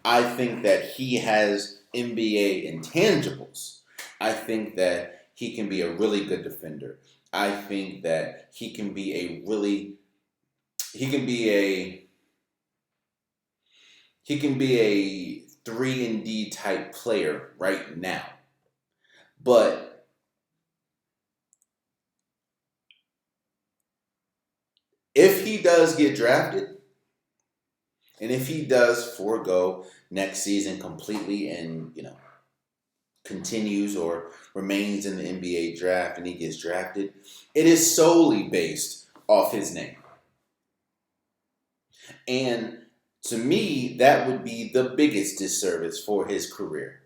I think that he has NBA intangibles. I think that he can be a really good defender. I think that he can be a 3-and-D type player right now. But if he does get drafted, and if he does forego next season completely and, continues or remains in the NBA draft and he gets drafted, it is solely based off his name. And to me, that would be the biggest disservice for his career.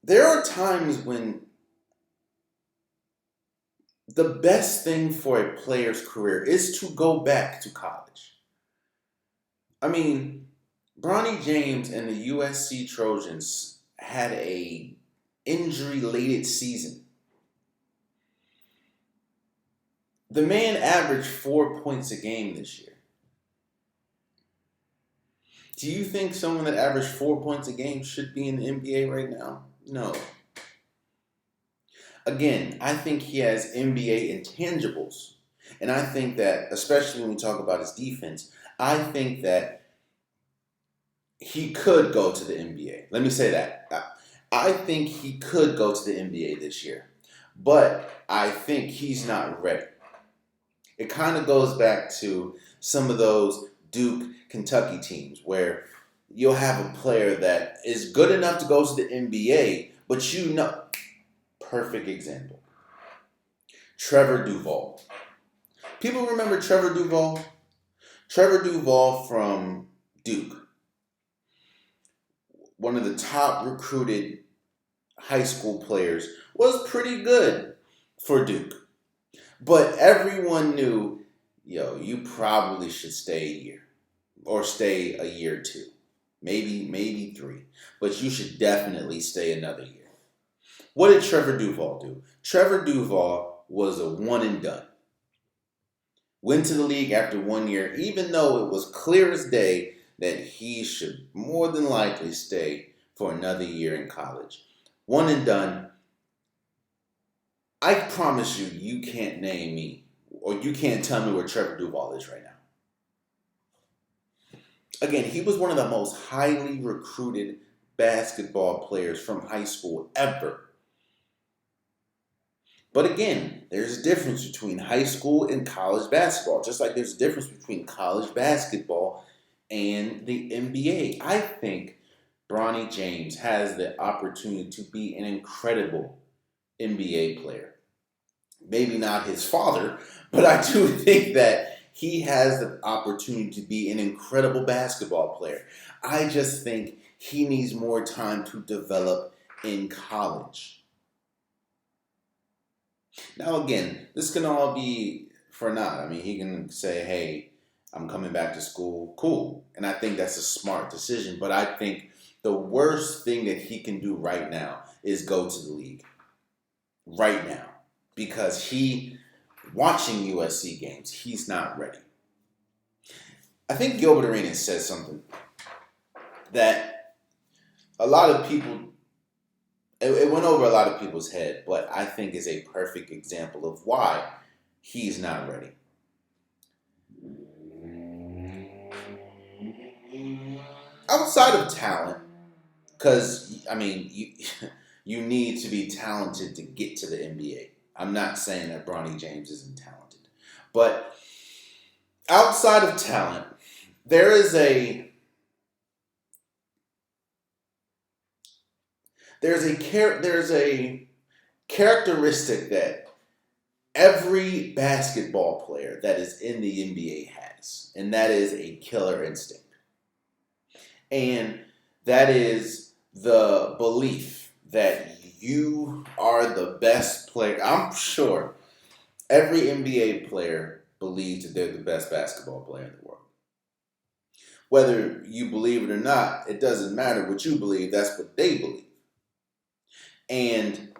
There are times when the best thing for a player's career is to go back to college. I mean, Bronny James and the USC Trojans had a injury-laden season. The man averaged 4 points a game this year. Do you think someone that averaged 4 points a game should be in the NBA right now? No. Again, I think he has NBA intangibles. And I think that, especially when we talk about his defense, I think that he could go to the NBA. Let me say that. I think he could go to the NBA this year. But I think he's not ready. It kind of goes back to some of those Duke, Kentucky teams where you'll have a player that is good enough to go to the NBA, but perfect example. Trevor Duval. People remember Trevor Duval? Trevor Duval from Duke. One of the top recruited high school players, was pretty good for Duke. But everyone knew, you probably should stay a year. Or stay a year or two. Maybe 3. But you should definitely stay another year. What did Trevor Duval do? Trevor Duval was a one and done. Went to the league after 1 year, even though it was clear as day that he should more than likely stay for another year in college. One and done. I promise you can't name me, or you can't tell me where Trevor Duval is right now. Again, he was one of the most highly recruited basketball players from high school ever. But again, there's a difference between high school and college basketball, just like there's a difference between college basketball and the NBA. I think Bronny James has the opportunity to be an incredible NBA player. Maybe not his father, but I do think that he has the opportunity to be an incredible basketball player. I just think he needs more time to develop in college. Now again, this can all be for naught. I mean, he can say, hey, I'm coming back to school. Cool. And I think that's a smart decision. But I think the worst thing that he can do right now is go to the league. Right now. Because watching USC games, he's not ready. I think Gilbert Arenas says something that a lot of people, it went over a lot of people's head, but I think is a perfect example of why he's not ready. Outside of talent, because, I mean, you need to be talented to get to the NBA. I'm not saying that Bronny James isn't talented. But outside of talent, there's a characteristic that every basketball player that is in the NBA has, and that is a killer instinct. And that is the belief that you are the best player. I'm sure every NBA player believes that they're the best basketball player in the world. Whether you believe it or not, it doesn't matter what you believe. That's what they believe. And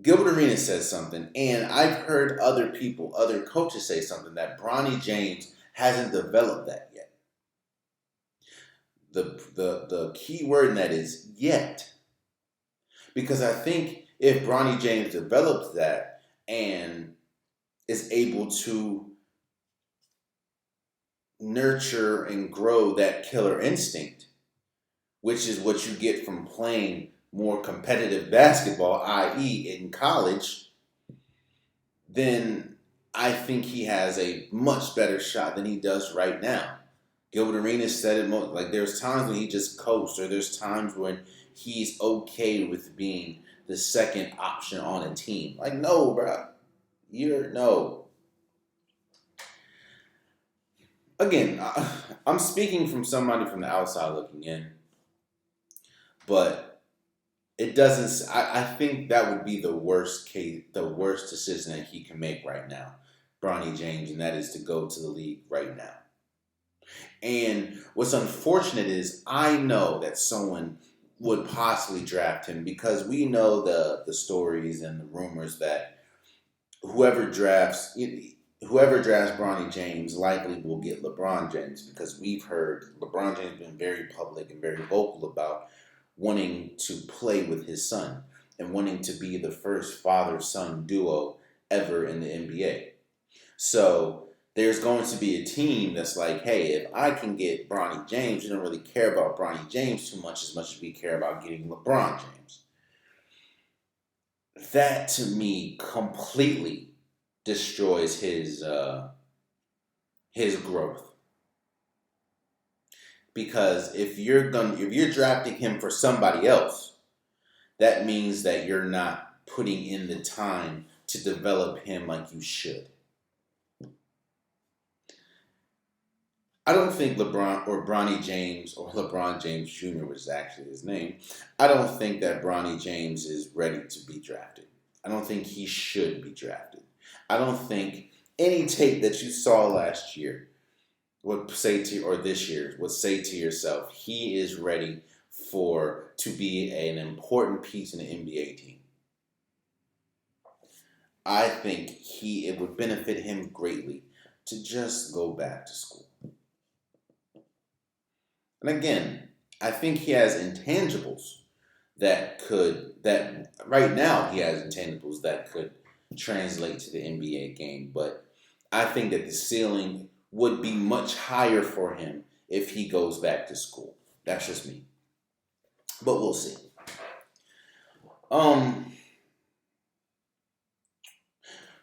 Gilbert Arenas says something, and I've heard other people, other coaches say something, that Bronny James hasn't developed that yet. The key word in that is yet. Because I think if Bronny James develops that and is able to nurture and grow that killer instinct, which is what you get from playing more competitive basketball, i.e. in college, then I think he has a much better shot than he does right now. Gilbert Arenas said it most, like there's times when he just coasts, or there's times when he's okay with being the second option on a team. Like, no, bro. No. Again, I'm speaking from somebody from the outside looking in, but it doesn't. I think that would be the worst case, the worst decision that he can make right now, Bronny James, and that is to go to the league right now. And what's unfortunate is I know that someone would possibly draft him, because we know the stories and the rumors that whoever drafts Bronny James likely will get LeBron James, because we've heard LeBron James been very public and very vocal about wanting to play with his son and wanting to be the first father-son duo ever in the NBA. So there's going to be a team that's like, hey, if I can get Bronny James, we don't really care about Bronny James too much as we care about getting LeBron James. That to me completely destroys his growth. Because if you're drafting him for somebody else, that means that you're not putting in the time to develop him like you should. I don't think Bronny James, or LeBron James Jr., which is actually his name, I don't think that Bronny James is ready to be drafted. I don't think he should be drafted. I don't think any tape that you saw last year this year would say to yourself, he is ready to be an important piece in the NBA team. I think it would benefit him greatly to just go back to school. And again, I think he has intangibles that right now he has intangibles that could translate to the NBA game. But I think that the ceiling would be much higher for him if he goes back to school. That's just me. But we'll see.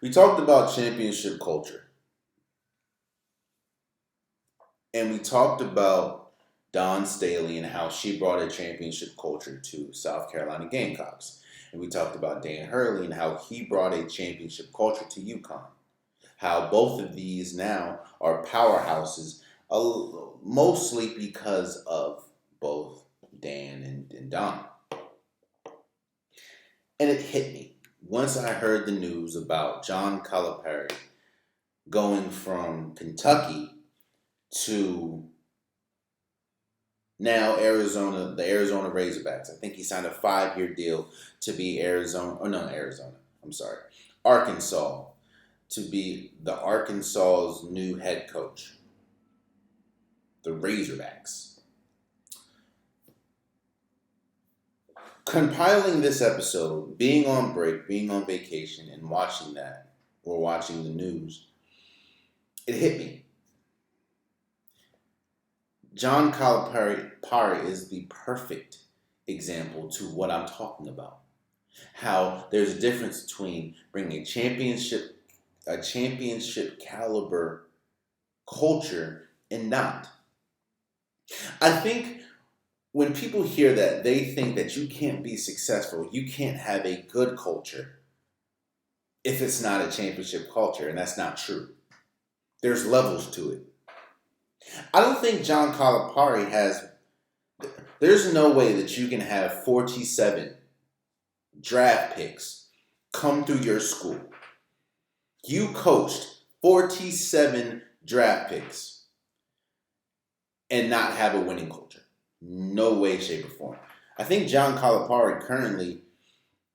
We talked about championship culture. And we talked about Dawn Staley and how she brought a championship culture to South Carolina Gamecocks. And we talked about Dan Hurley and how he brought a championship culture to UConn. How both of these now are powerhouses, mostly because of both Dan and Dawn. And it hit me once I heard the news about John Calipari going from Kentucky to now the Arizona Razorbacks. I think he signed a 5-year deal to be Arkansas, to be the Arkansas's new head coach. The Razorbacks. Compiling this episode, being on break, being on vacation, and watching the news, it hit me. John Calipari is the perfect example to what I'm talking about. How there's a difference between bringing a championship caliber culture and not. I think when people hear that, they think that you can't be successful, you can't have a good culture if it's not a championship culture, and that's not true. There's levels to it. I don't think John Calipari has... There's no way that you can have 47 draft picks come through your school. You coached 47 draft picks and not have a winning culture. No way, shape, or form. I think John Calipari currently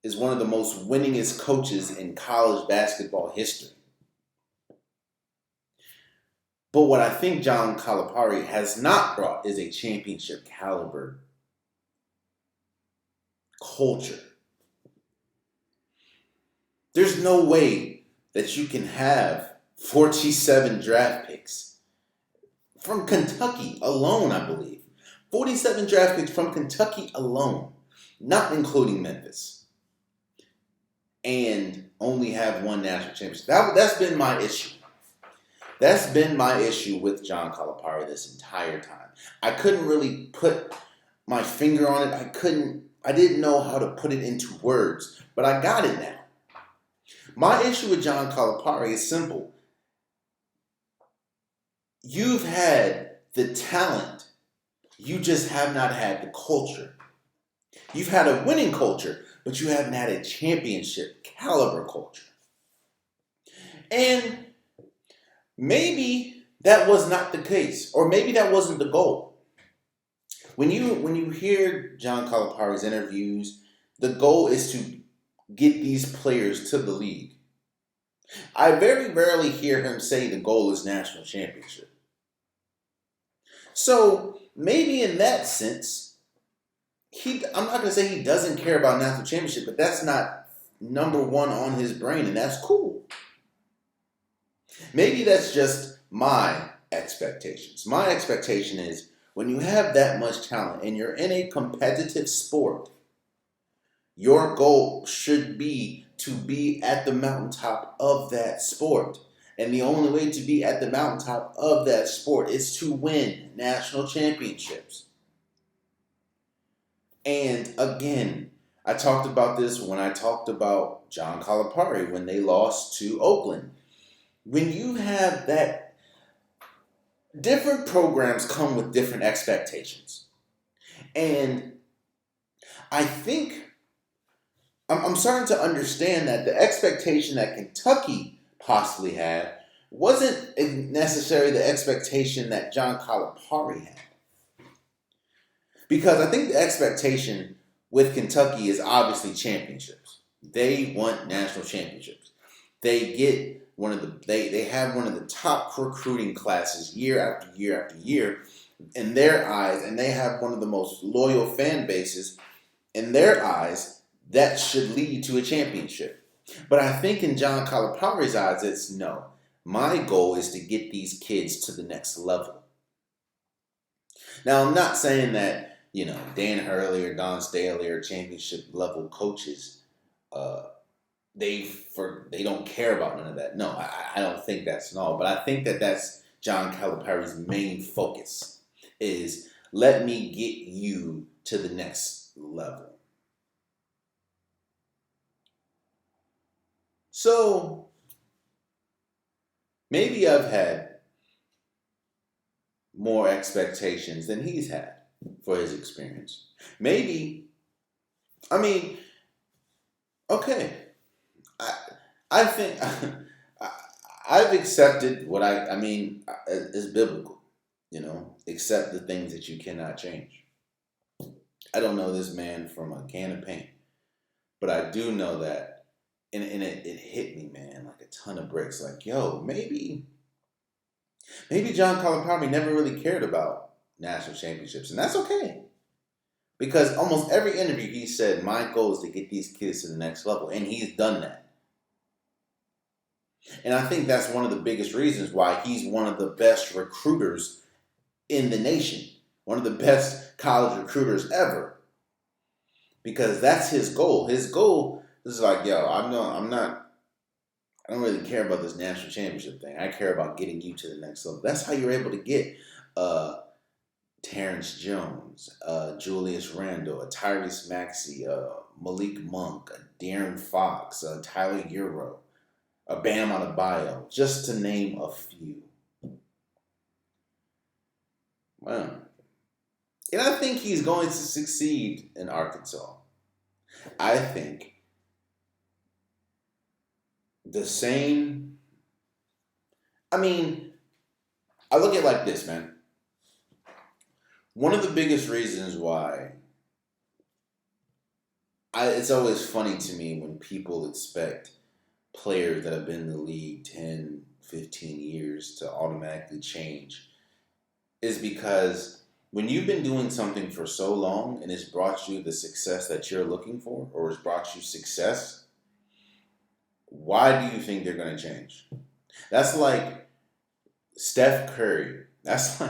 is one of the most winningest coaches in college basketball history. But what I think John Calipari has not brought is a championship caliber culture. There's no way that you can have 47 draft picks from Kentucky alone, I believe. 47 draft picks from Kentucky alone, not including Memphis, and only have one national championship. That's been my issue. That's been my issue with John Calipari this entire time. I couldn't really put my finger on it. I didn't know how to put it into words, but I got it now. My issue with John Calipari is simple. You've had the talent. You just have not had the culture. You've had a winning culture, but you haven't had a championship caliber culture. And maybe that was not the case, or maybe that wasn't the goal. When you hear John Calipari's interviews, the goal is to get these players to the league. I very rarely hear him say the goal is national championship. So maybe in that sense, I'm not going to say he doesn't care about national championship, but that's not number one on his brain, and that's cool. Maybe that's just my expectations. My expectation is when you have that much talent and you're in a competitive sport, your goal should be to be at the mountaintop of that sport. And the only way to be at the mountaintop of that sport is to win national championships. And again, I talked about this when I talked about John Calipari when they lost to Oakland. When you have that, different programs come with different expectations. And I think I'm starting to understand that the expectation that Kentucky possibly had wasn't necessarily the expectation that John Calipari had. Because I think the expectation with Kentucky is obviously championships. They want national championships. They get they have one of the top recruiting classes year after year after year in their eyes, and they have one of the most loyal fan bases in their eyes. That should lead to a championship. But I think in John Calipari's eyes, it's no. My goal is to get these kids to the next level. Now, I'm not saying that, Dan Hurley or Don Staley are championship level coaches. They don't care about none of that. No, I don't think that's all. But I think that that's John Calipari's main focus is let me get you to the next level. So, maybe I've had more expectations than he's had for his experience. Maybe, okay. I think I've accepted what is biblical, accept the things that you cannot change. I don't know this man from a can of paint, but I do know that. And it hit me, man, like a ton of bricks. Like, yo, maybe John Calipari never really cared about national championships. And that's okay. Because almost every interview he said, my goal is to get these kids to the next level. And he's done that. And I think that's one of the biggest reasons why he's one of the best recruiters in the nation. One of the best college recruiters ever. Because that's his goal. His goal is like, yo, I don't really care about this national championship thing. I care about getting you to the next level. That's how you're able to get Terrence Jones, Julius Randle, Tyrese Maxey, Malik Monk, De'Aaron Fox, Tyler Hero, Bam Adebayo, just to name a few. Well, And I think he's going to succeed in Arkansas. I think the same. I mean, I look at it like this, man. One of the biggest reasons why it's always funny to me when people expect players that have been in the league 10, 15 years to automatically change is because when you've been doing something for so long and it's brought you the success that you're looking for or it's brought you success, why do you think they're going to change? That's like Steph Curry. That's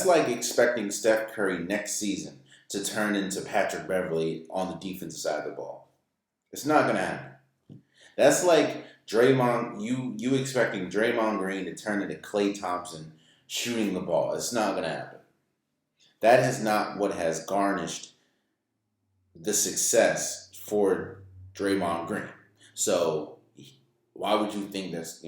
like expecting Steph Curry next season to turn into Patrick Beverly on the defensive side of the ball. It's not going to happen. That's like Draymond, you expecting Draymond Green to turn into Klay Thompson shooting the ball. It's not going to happen. That is not what has garnished the success for Draymond Green. So why would you think that's,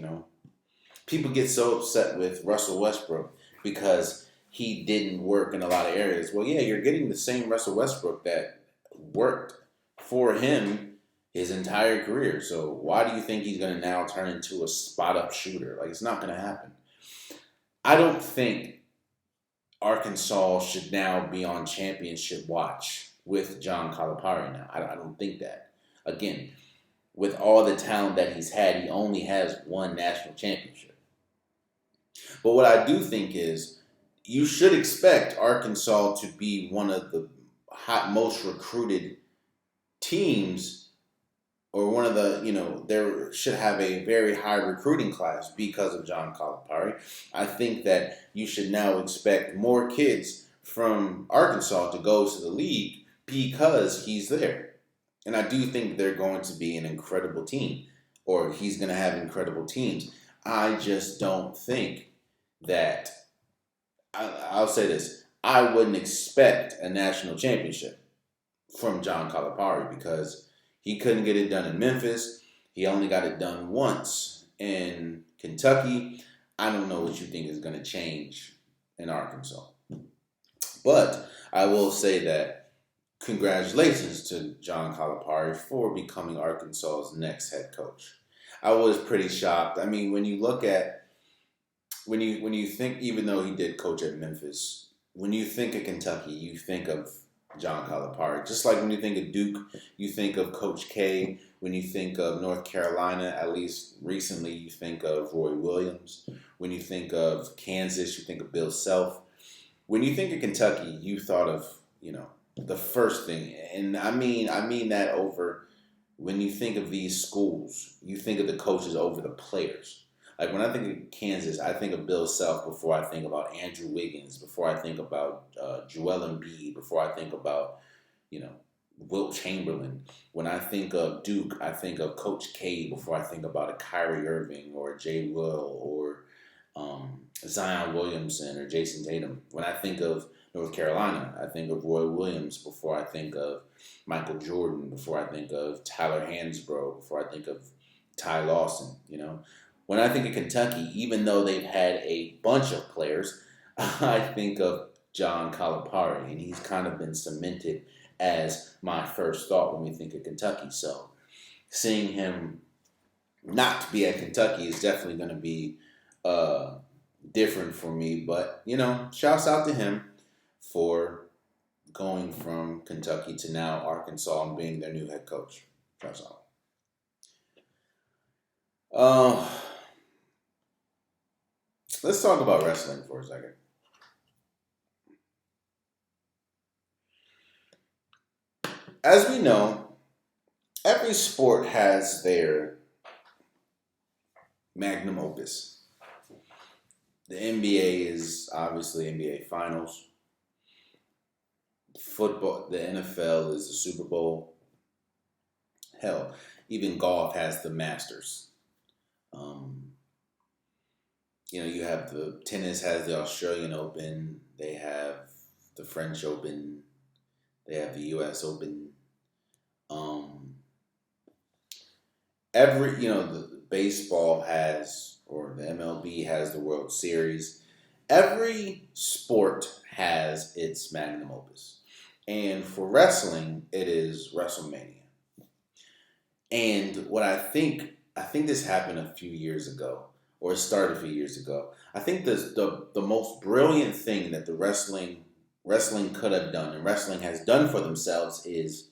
people get so upset with Russell Westbrook because he didn't work in a lot of areas. Well, yeah, you're getting the same Russell Westbrook that worked for him his entire career. So why do you think he's going to now turn into a spot-up shooter? Like, it's not going to happen. I don't think Arkansas should now be on championship watch with John Calipari now. I don't think that. Again, with all the talent that he's had, he only has one national championship. But what I do think is you should expect Arkansas to be one of the most recruited teams, or one of the, there should have a very high recruiting class because of John Calipari. I think that you should now expect more kids from Arkansas to go to the league because he's there. And I do think they're going to be an incredible team, or he's going to have incredible teams. I just don't think that, I'll say this, I wouldn't expect a national championship from John Calipari because he couldn't get it done in Memphis. He only got it done once in Kentucky. I don't know what you think is going to change in Arkansas. But I will say that congratulations to John Calipari for becoming Arkansas's next head coach. I was pretty shocked. I mean, when you look at, when you think, even though he did coach at Memphis, when you think of Kentucky, you think of John Calipari. Just like when you think of Duke, you think of Coach K. When you think of North Carolina, at least recently, you think of Roy Williams. When you think of Kansas, you think of Bill Self. When you think of Kentucky, you thought of, the first thing, and I mean that over, when you think of these schools, you think of the coaches over the players. Like when I think of Kansas, I think of Bill Self before I think about Andrew Wiggins, before I think about Joel Embiid, before I think about, Wilt Chamberlain. When I think of Duke, I think of Coach K before I think about a Kyrie Irving or Jay Will or Zion Williamson or Jason Tatum. When I think of North Carolina, I think of Roy Williams before I think of Michael Jordan, before I think of Tyler Hansbrough, before I think of Ty Lawson, When I think of Kentucky, even though they've had a bunch of players, I think of John Calipari, and he's kind of been cemented as my first thought when we think of Kentucky. So seeing him not be at Kentucky is definitely going to be different for me. But, shouts out to him for going from Kentucky to now Arkansas and being their new head coach. Shouts out. Let's talk about wrestling for a second. As we know, every sport has their magnum opus. The NBA is obviously NBA Finals. Football, the NFL is the Super Bowl. Hell, even golf has the Masters. You have the tennis has the Australian Open. They have the French Open. They have the U.S. Open. The baseball has, or the MLB has the World Series. every sport has its magnum opus. And for wrestling, it is WrestleMania. And what I think this happened a few years ago, or it started a few years ago. I think the most brilliant thing that the wrestling could have done and wrestling has done for themselves is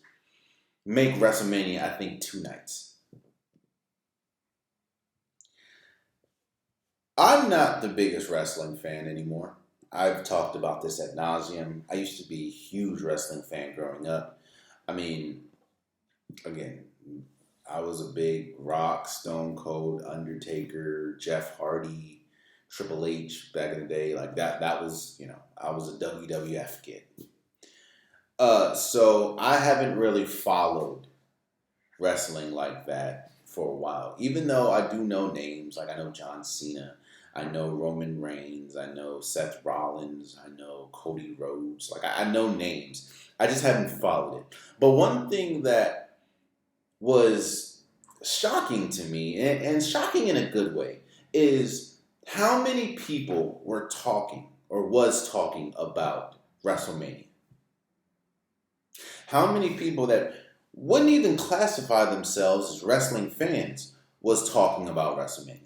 make WrestleMania, I think, 2 nights. I'm not the biggest wrestling fan anymore. I've talked about this ad nauseum. I used to be a huge wrestling fan growing up. I mean, again, I was a big Rock, Stone Cold, Undertaker, Jeff Hardy, Triple H back in the day. Like that was, I was a WWF kid. So I haven't really followed wrestling like that for a while. Even though I do know names, like I know John Cena, I know Roman Reigns, I know Seth Rollins, I know Cody Rhodes. Like I know names. I just haven't followed it. But one thing that was shocking to me, and shocking in a good way, is how many people were talking or was talking about WrestleMania. How many people that wouldn't even classify themselves as wrestling fans was talking about WrestleMania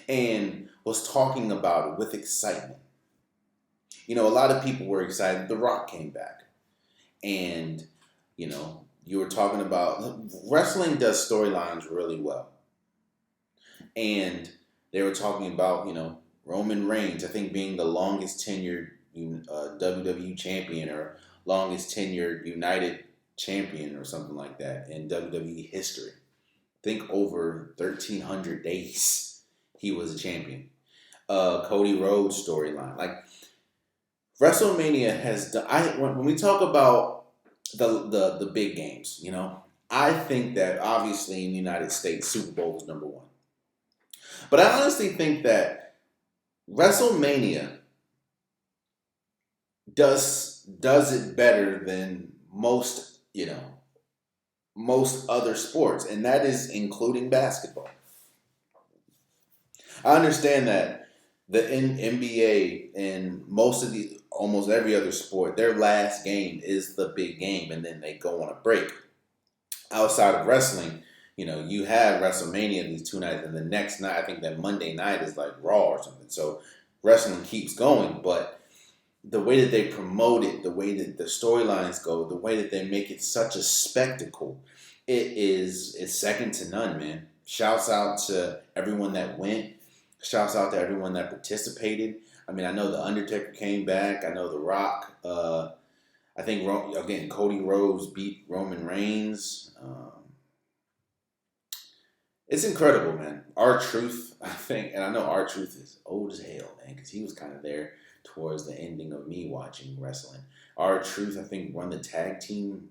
and was talking about it with excitement. A lot of people were excited The Rock came back. And, you were talking about wrestling does storylines really well. And they were talking about, Roman Reigns, I think being the longest tenured WWE champion or longest tenured United champion or something like that in WWE history. I think over 1,300 days he was a champion. Cody Rhodes storyline. Like WrestleMania has done. When we talk about the big games, I think that obviously in the United States, Super Bowl is number one. But I honestly think that WrestleMania does it better than most other sports, and that is including basketball. I understand that the NBA and almost every other sport, their last game is the big game, and then they go on a break. Outside of wrestling, you have WrestleMania these 2 nights, and the next night, I think that Monday night is like Raw or something. So wrestling keeps going, but the way that they promote it, the way that the storylines go, the way that they make it such a spectacle, it's second to none, man. Shouts out to everyone that went. Shouts out to everyone that participated. I mean, I know The Undertaker came back. I know The Rock. I think, again, Cody Rhodes beat Roman Reigns. It's incredible, man. R-Truth, I think, and I know R-Truth is old as hell, man, because he was kind of there towards the ending of me watching wrestling. R-Truth, I think, won the tag team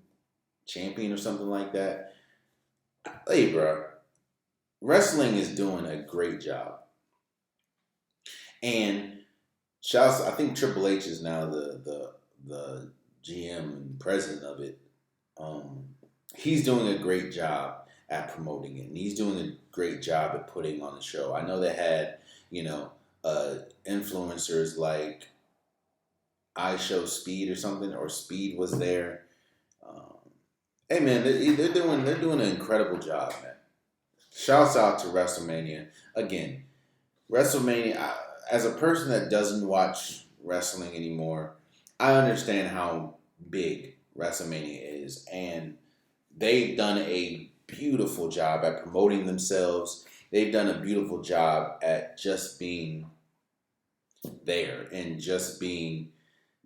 champion or something like that. Hey, bro, wrestling is doing a great job. And shouts, I think Triple H is now the GM and president of it. He's doing a great job at promoting it, and he's doing a great job at putting on the show. I know they had, influencers like I Show Speed or something, or Speed was there. Hey man, they're doing an incredible job, man. Shouts out to WrestleMania again. WrestleMania. As a person that doesn't watch wrestling anymore, I understand how big WrestleMania is, and they've done a beautiful job at promoting themselves. They've done a beautiful job at just being there and just being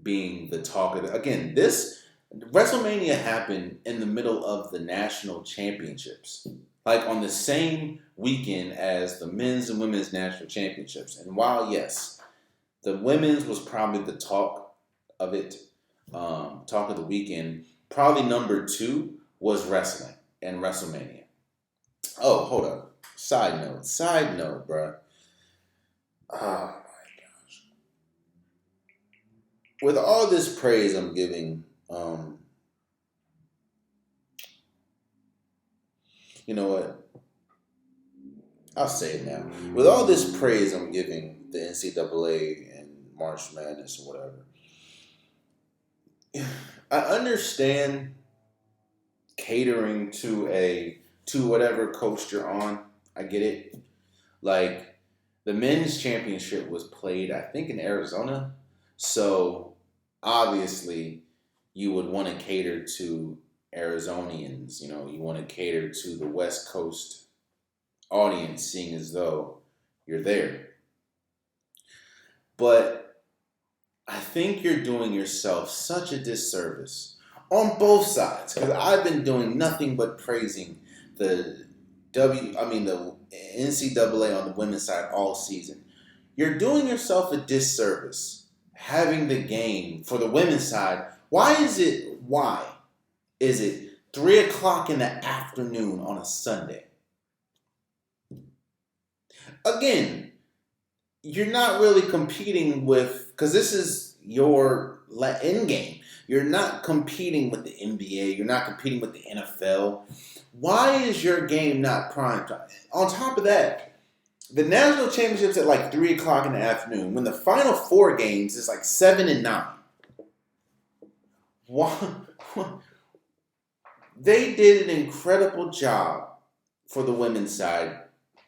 the talk of the, again, this WrestleMania happened in the middle of the national championships, like on the same weekend as the men's and women's national championships. And while yes, the women's was probably the talk of it, talk of the weekend, probably number 2 was wrestling and WrestleMania. Oh, hold up. Side note, bro. Oh my gosh. With all this praise I'm giving, you know what? I'll say it now. With all this praise I'm giving the NCAA and March Madness or whatever. I understand catering to whatever coast you're on. I get it. Like the men's championship was played, I think, in Arizona. So obviously you would want to cater to Arizonians. You know, you want to cater to the West Coast audience, seeing as though you're there. But I think you're doing yourself such a disservice on both sides, because I've been doing nothing but praising the the NCAA on the women's side all season. You're doing yourself a disservice having the game for the women's side. Why is it 3 o'clock in the afternoon on a Sunday? Again, you're not really competing with, because this is your end game. You're not competing with the NBA. You're not competing with the NFL. Why is your game not prime time? On top of that, the national championship's at like 3 o'clock in the afternoon when the final 4 games is like 7 and 9. Why? They did an incredible job for the women's side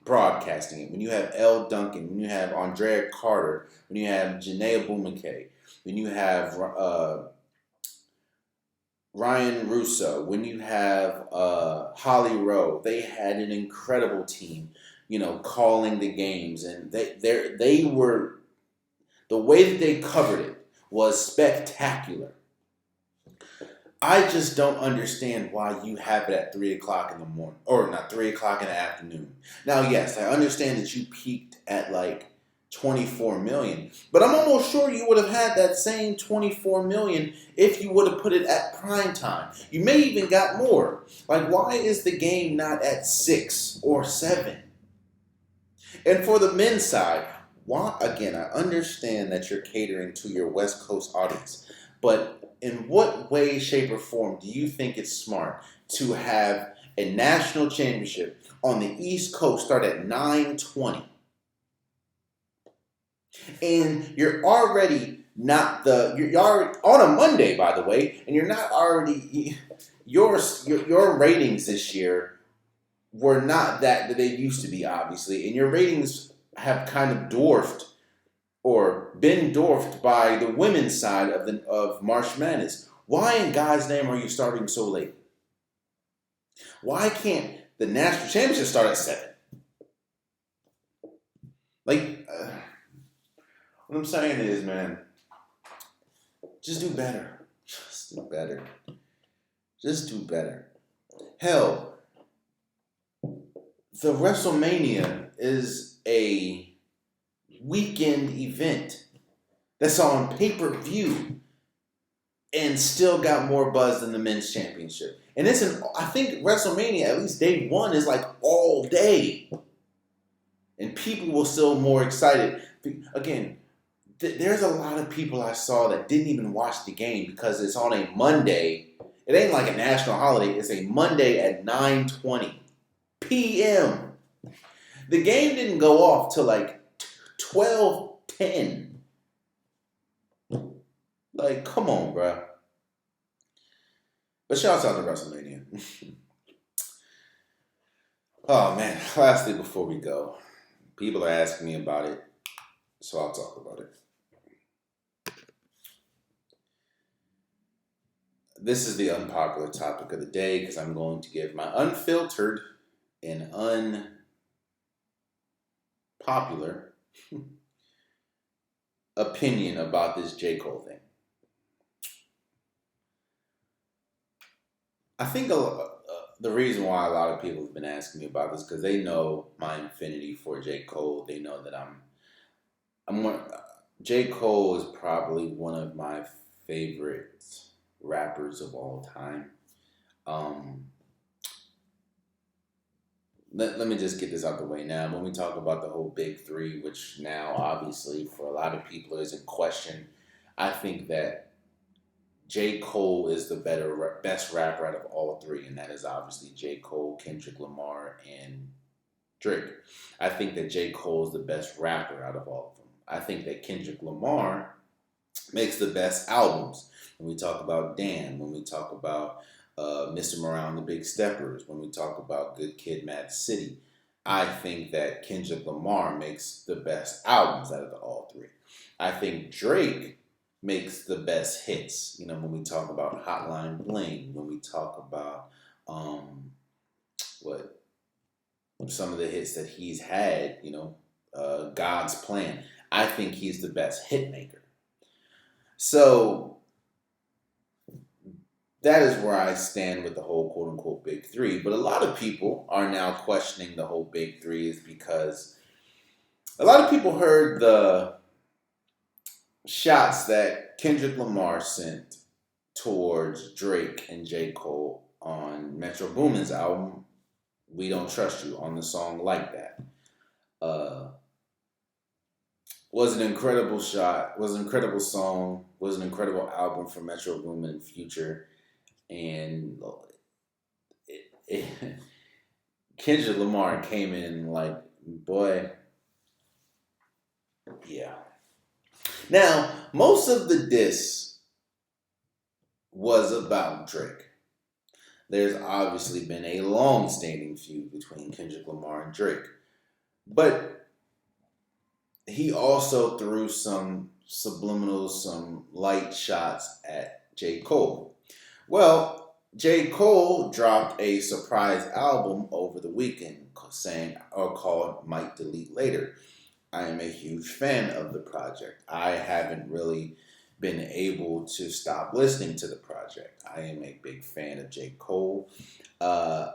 broadcasting it. When you have Elle Duncan, when you have Andrea Carter, when you have Janaea Bumake, when you have Ryan Russo, when you have Holly Rowe, they had an incredible team, you know, calling the games, and they were, the way that they covered it was spectacular. I just don't understand why you have it at 3 o'clock in the morning, or not 3 o'clock in the afternoon. Now, yes, I understand that you peaked at like 24 million, but I'm almost sure you would have had that same 24 million if you would have put it at prime time. You may even got more. Like, why is the game not at 6 or 7? And for the men's side, why? Again, I understand that you're catering to your West Coast audience, but in what way, shape, or form do you think it's smart to have a national championship on the East Coast start at 9:20? And you're already you're already on a Monday, by the way, and you're not already, your ratings this year were not that they used to be, obviously, and your ratings have kind of dwarfed or been dwarfed by the women's side of March Madness. Why in God's name are you starting so late? Why can't the national championship start at 7? Like, what I'm saying is, man, just do better. Just do better. Just do better. Hell, the WrestleMania is a weekend event that's on pay-per-view and still got more buzz than the men's championship. And I think WrestleMania, at least day 1, is like all day. And people were still more excited. Again, there's a lot of people I saw that didn't even watch the game because it's on a Monday. It ain't like a national holiday. It's a Monday at 9:20 p.m. The game didn't go off till like 12:10. Like, come on, bro. But shouts out to WrestleMania. Oh, man. Lastly, before we go, people are asking me about it, so I'll talk about it. This is the unpopular topic of the day because I'm going to give my unfiltered and unpopular opinion about this J.Cole thing. I think the reason why a lot of people have been asking me about this because they know my infinity for J.Cole. They know that J. Cole is probably one of my favorite rappers of all time. Let me just get this out the way now. When we talk about the whole big three, which now obviously for a lot of people is in question, I think that J. Cole is the best rapper out of all three, and that is obviously J. Cole, Kendrick Lamar, and Drake. I think that J. Cole is the best rapper out of all of them. I think that Kendrick Lamar makes the best albums. When we talk about Damn, when we talk about Mr. Morale and the Big Steppers, when we talk about Good Kid, Mad City, I think that Kendrick Lamar makes the best albums out of all three. I think Drake makes the best hits. When we talk about Hotline Bling, when we talk about what some of the hits that he's had, God's Plan. I think he's the best hit maker. So that is where I stand with the whole quote unquote big three. But a lot of people are now questioning the whole big three is because a lot of people heard the shots that Kendrick Lamar sent towards Drake and J.Cole on Metro Boomin's album, We Don't Trust You, on the song Like That. Was an incredible shot, was an incredible song, was an incredible album for Metro Boomin and Future. And Kendrick Lamar came in like, boy, yeah. Now, most of the diss was about Drake. There's obviously been a long-standing feud between Kendrick Lamar and Drake. But he also threw some subliminals, some light shots at J. Cole. Well, J. Cole dropped a surprise album over the weekend called Might Delete Later. I am a huge fan of the project. I haven't really been able to stop listening to the project. I am a big fan of J. Cole. I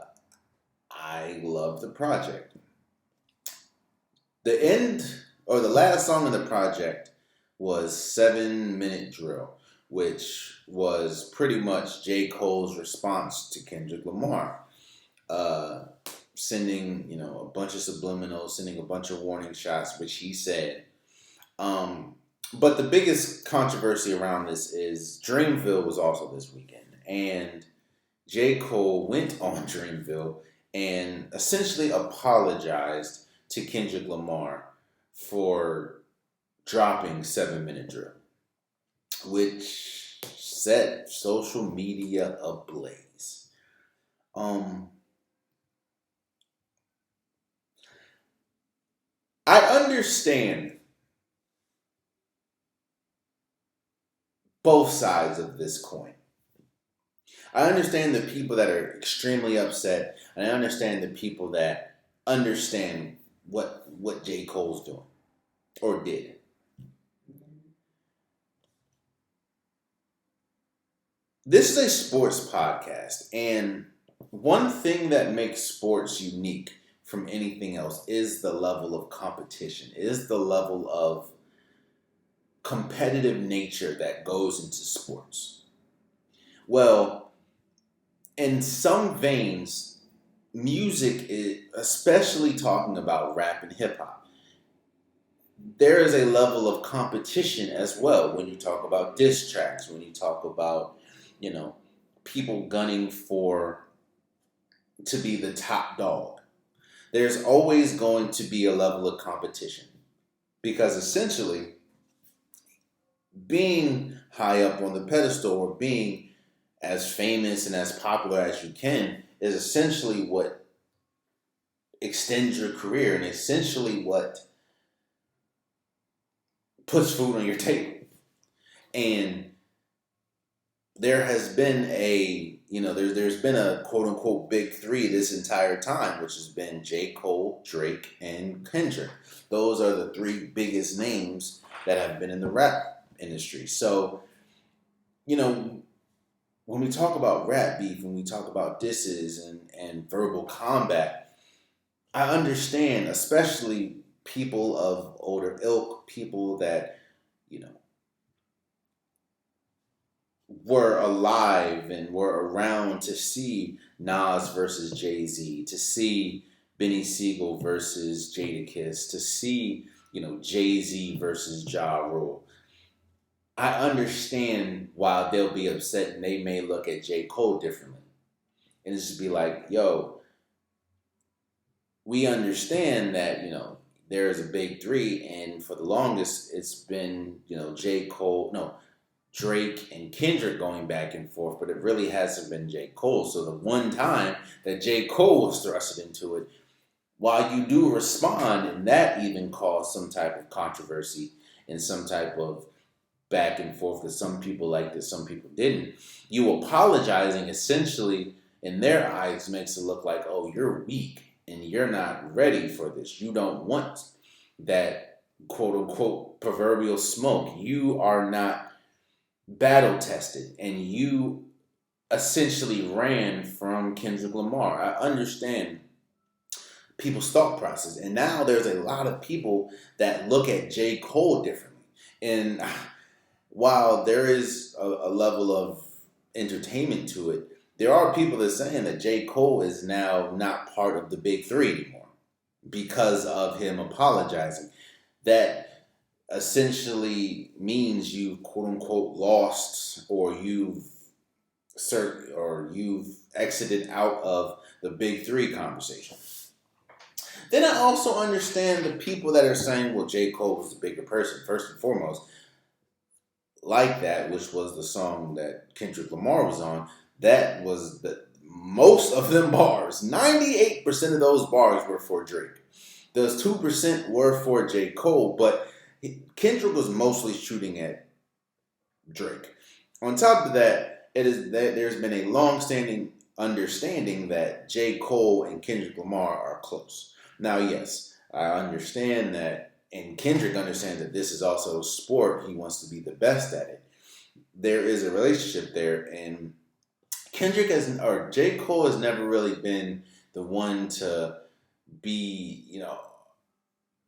love the project. The last song of the project was 7 Minute Drill, which was pretty much J. Cole's response to Kendrick Lamar. Sending, a bunch of subliminals, sending a bunch of warning shots, which he said. But the biggest controversy around this is Dreamville was also this weekend. And J. Cole went on Dreamville and essentially apologized to Kendrick Lamar for dropping 7 Minute Drill, which set social media ablaze. I understand both sides of this coin. I understand the people that are extremely upset, and I understand the people that understand what J. Cole's doing or did. This is a sports podcast, and one thing that makes sports unique from anything else is the level of competition, is the level of competitive nature that goes into sports. Well, in some veins, music, especially talking about rap and hip hop, there is a level of competition as well when you talk about diss tracks, when you talk about, people gunning to be the top dog. There's always going to be a level of competition because essentially being high up on the pedestal or being as famous and as popular as you can is essentially what extends your career and essentially what puts food on your table. And there has been there's been a quote unquote big three this entire time, which has been J. Cole, Drake, and Kendrick. Those are the three biggest names that have been in the rap industry. So, when we talk about rap beef, when we talk about disses and verbal combat, I understand, especially people of older ilk, people that, were alive and were around to see Nas versus Jay-Z, to see Benny Siegel versus Jadakiss, to see, Jay-Z versus Ja Rule. I understand why they'll be upset and they may look at J. Cole differently. And it's just be like, yo, we understand that, there's a big three, and for the longest, it's been, J. Cole, no, Drake and Kendrick going back and forth, but it really hasn't been J. Cole. So the one time that J. Cole was thrusted into it, while you do respond, and that even caused some type of controversy and some type of back and forth that some people liked it, some people didn't, you apologizing essentially in their eyes makes it look like, oh, you're weak and you're not ready for this. You don't want that quote unquote proverbial smoke. You are not battle tested, and you essentially ran from Kendrick Lamar. I understand people's thought process, and now there's a lot of people that look at J. Cole differently. And while there is a level of entertainment to it, there are people that are saying that J. Cole is now not part of the big three anymore because of him apologizing. That essentially means you quote unquote lost, or you've exited out of the big three conversation. Then I also understand the people that are saying, well, J. Cole was the bigger person, first and foremost. Like that, which was the song that Kendrick Lamar was on, that was most of them bars. 98% of those bars were for Drake. Those 2% were for J. Cole, but Kendrick was mostly shooting at Drake. On top of that, there's been a long-standing understanding that J. Cole and Kendrick Lamar are close. Now, yes, I understand that, and Kendrick understands that this is also a sport. He wants to be the best at it. There is a relationship there, and J. Cole has never really been the one to be,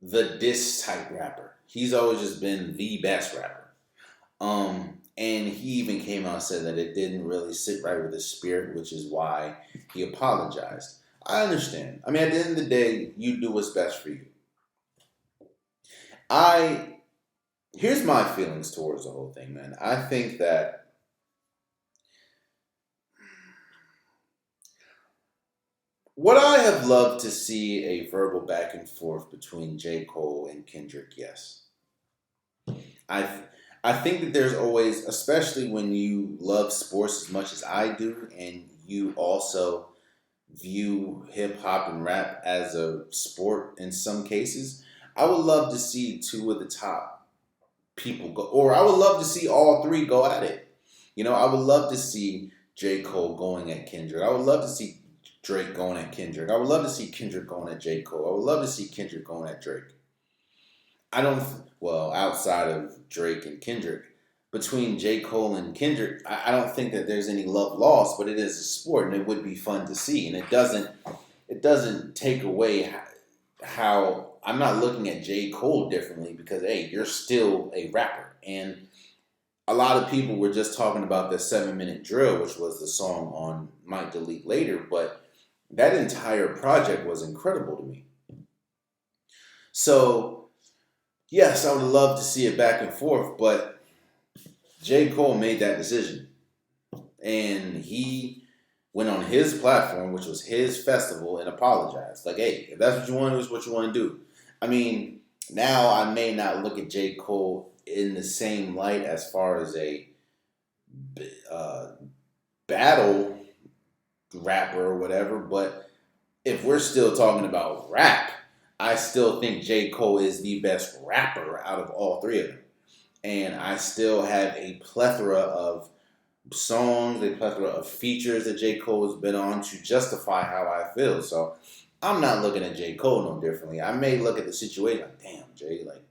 the diss type rapper. He's always just been the best rapper. And he even came out and said that it didn't really sit right with his spirit, which is why he apologized. I understand. I mean, at the end of the day, you do what's best for you. Here's my feelings towards the whole thing, man. I think that would I have loved to see a verbal back and forth between J. Cole and Kendrick? Yes. I think that there's always, especially when you love sports as much as I do, and you also view hip hop and rap as a sport in some cases, I would love to see two of the top people go, or I would love to see all three go at it. I would love to see J. Cole going at Kendrick. I would love to see Drake going at Kendrick. I would love to see Kendrick going at J. Cole. I would love to see Kendrick going at Drake. Outside of Drake and Kendrick, between J. Cole and Kendrick, I don't think that there's any love lost, but it is a sport, and it would be fun to see. And it doesn't take away how I'm not looking at J. Cole differently, because, hey, you're still a rapper. And a lot of people were just talking about the 7-minute drill, which was the song on Might Delete Later, but that entire project was incredible to me. So, yes, I would love to see it back and forth, but J. Cole made that decision. And he went on his platform, which was his festival, and apologized. Like, hey, if that's what you want to do, it's what you want to do. I mean, now I may not look at J. Cole in the same light as far as a battle rapper or whatever, but if we're still talking about rap, I still think J. Cole is the best rapper out of all three of them. And I still have a plethora of songs, a plethora of features that J. Cole has been on to justify how I feel. So I'm not looking at J. Cole no differently. I may look at the situation like, damn, Jay, like,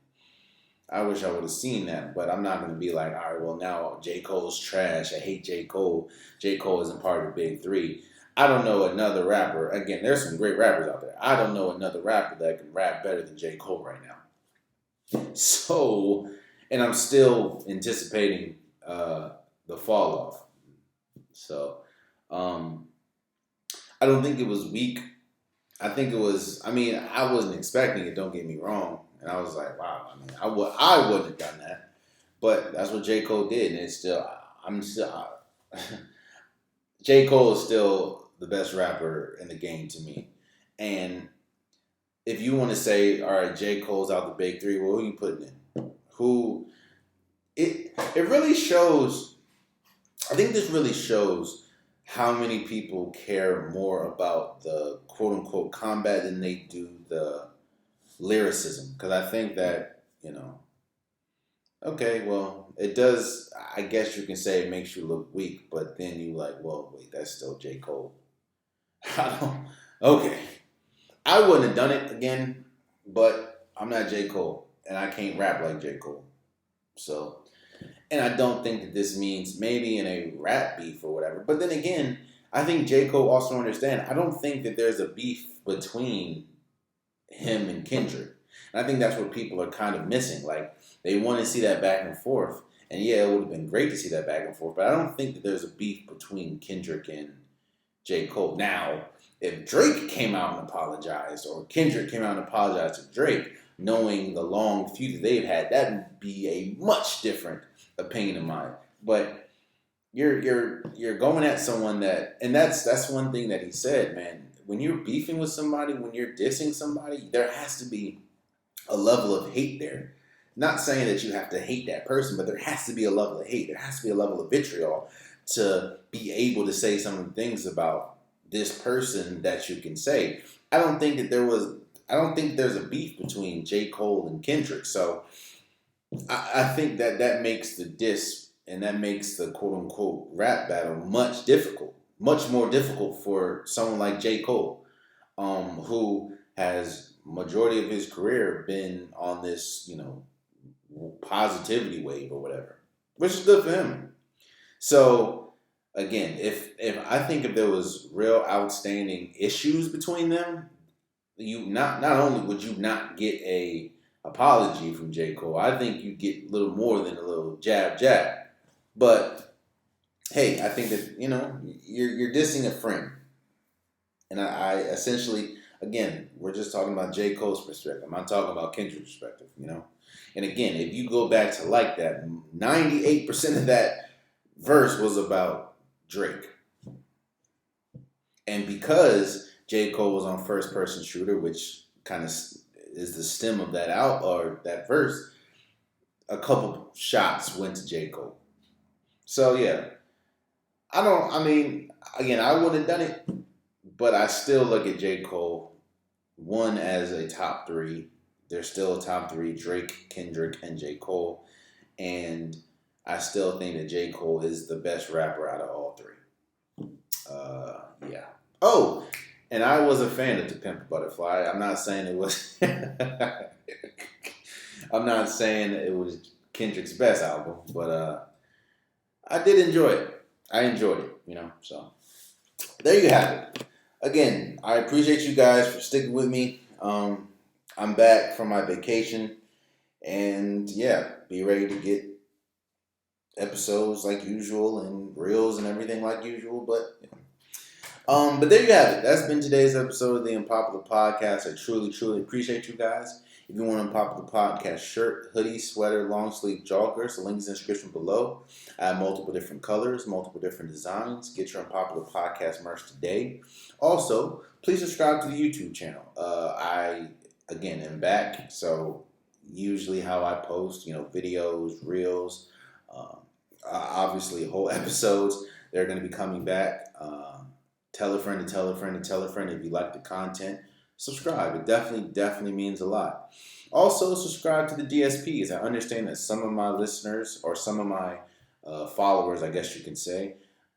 I wish I would have seen that, but I'm not going to be like, all right, well, now J. Cole's trash. I hate J. Cole. J. Cole isn't part of the big three. I don't know another rapper. Again, there's some great rappers out there. I don't know another rapper that can rap better than J. Cole right now. So, and I'm still anticipating the fall off. So, I don't think it was weak. I think it was, I wasn't expecting it, don't get me wrong. And I was like, wow, I wouldn't have done that. But that's what J. Cole did. And it's still, J. Cole is still the best rapper in the game to me. And if you want to say, all right, J. Cole's out the big three, well, who are you putting in? Who it really shows. I think this really shows how many people care more about the quote unquote combat than they do the lyricism. Because I think that, okay, well, it does, I guess you can say it makes you look weak, but then you like, well, wait, that's still J. Cole. I don't, okay. I wouldn't have done it again, but I'm not J. Cole, and I can't rap like J. Cole. So, and I don't think that this means maybe in a rap beef or whatever. But then again, I think J. Cole also understands. I don't think that there's a beef between him and Kendrick. And I think that's what people are kind of missing. Like, they want to see that back and forth. And yeah, it would have been great to see that back and forth. But I don't think that there's a beef between Kendrick and J. Cole. Now, if Drake came out and apologized, or Kendrick came out and apologized to Drake, knowing the long feud that they've had, that would be a much different opinion of mine. But you're going at someone that, and that's one thing that he said, man. When you're beefing with somebody, when you're dissing somebody, there has to be a level of hate there. Not saying that you have to hate that person, but there has to be a level of hate. There has to be a level of vitriol to be able to say some things about this person that you can say. I don't think there's a beef between J. Cole and Kendrick. So I think that makes the diss and that makes the quote unquote rap battle much more difficult for someone like J. Cole, who has majority of his career been on this, positivity wave or whatever, which is good for him. So again, if I think if there was real outstanding issues between them, you not only would you not get a apology from J. Cole, I think you get a little more than a little jab jab. But hey, I think that you're dissing a friend, and I essentially, again, we're just talking about J. Cole's perspective. I'm not talking about Kendrick's perspective, And again, if you go back to like that, 98% of that verse was about Drake. And because J. Cole was on first person shooter, which kind of is the stem of that that verse, a couple shots went to J. Cole. So yeah, again, I would have done it, but I still look at J. Cole, one, as a top three. There's still a top three: Drake, Kendrick, and J. Cole. And I still think that J. Cole is the best rapper out of all three. Yeah. Oh, and I was a fan of To Pimp a Butterfly. I'm not saying it was I'm not saying it was Kendrick's best album, but I did enjoy it. I enjoyed it, So there you have it. Again, I appreciate you guys for sticking with me. I'm back from my vacation, and yeah, be ready to get episodes like usual and reels and everything like usual. But there you have it. That's been today's episode of the Unpopular Podcast. I truly, truly appreciate you guys. If you want an Unpopular Podcast shirt, hoodie, sweater, long sleeve joggers, the link is in the description below. I have multiple different colors, multiple different designs. Get your Unpopular Podcast merch today. Also, please subscribe to the YouTube channel. I, again, am back. So usually how I post, videos, reels, obviously whole episodes, they're going to be coming back. Tell a friend to tell a friend to tell a friend if you like the content. Subscribe. It definitely means a lot. Also, subscribe to the DSPs. I understand that some of my listeners or some of my followers, I guess you can say,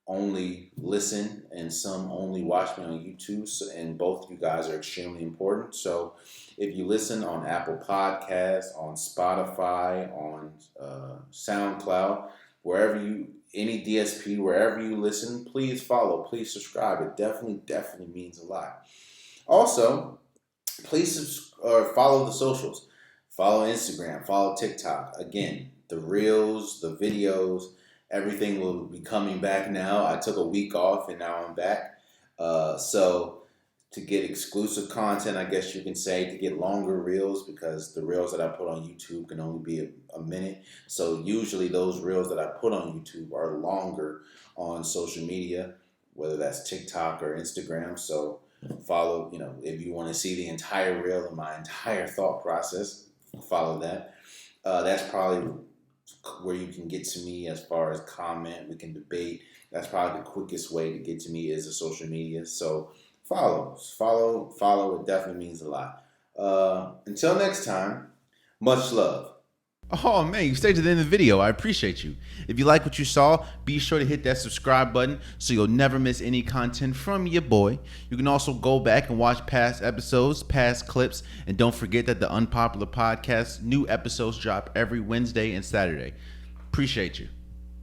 only listen and some only watch me on YouTube. And both of you guys are extremely important. So if you listen on Apple Podcasts, on Spotify, on SoundCloud, any DSP, wherever you listen, please follow, please subscribe. It definitely means a lot. Also, please follow the socials. Follow Instagram, follow TikTok. Again, the reels, the videos, everything will be coming back now. I took a week off and now I'm back. So to get exclusive content, I guess you can say, to get longer reels, because the reels that I put on YouTube can only be a minute. So usually those reels that I put on YouTube are longer on social media, whether that's TikTok or Instagram. So Follow, if you want to see the entire reel of my entire thought process, follow that. That's probably where you can get to me as far as comment. We can debate. That's probably the quickest way to get to me is the social media. So follow. It definitely means a lot. Until next time, much love. Oh man, you stayed to the end of the video. I appreciate you. If you like what you saw, be sure to hit that subscribe button so you'll never miss any content from your boy. You can also go back and watch past episodes, past clips, and don't forget that the Unpopular Podcast new episodes drop every Wednesday and Saturday. Appreciate you.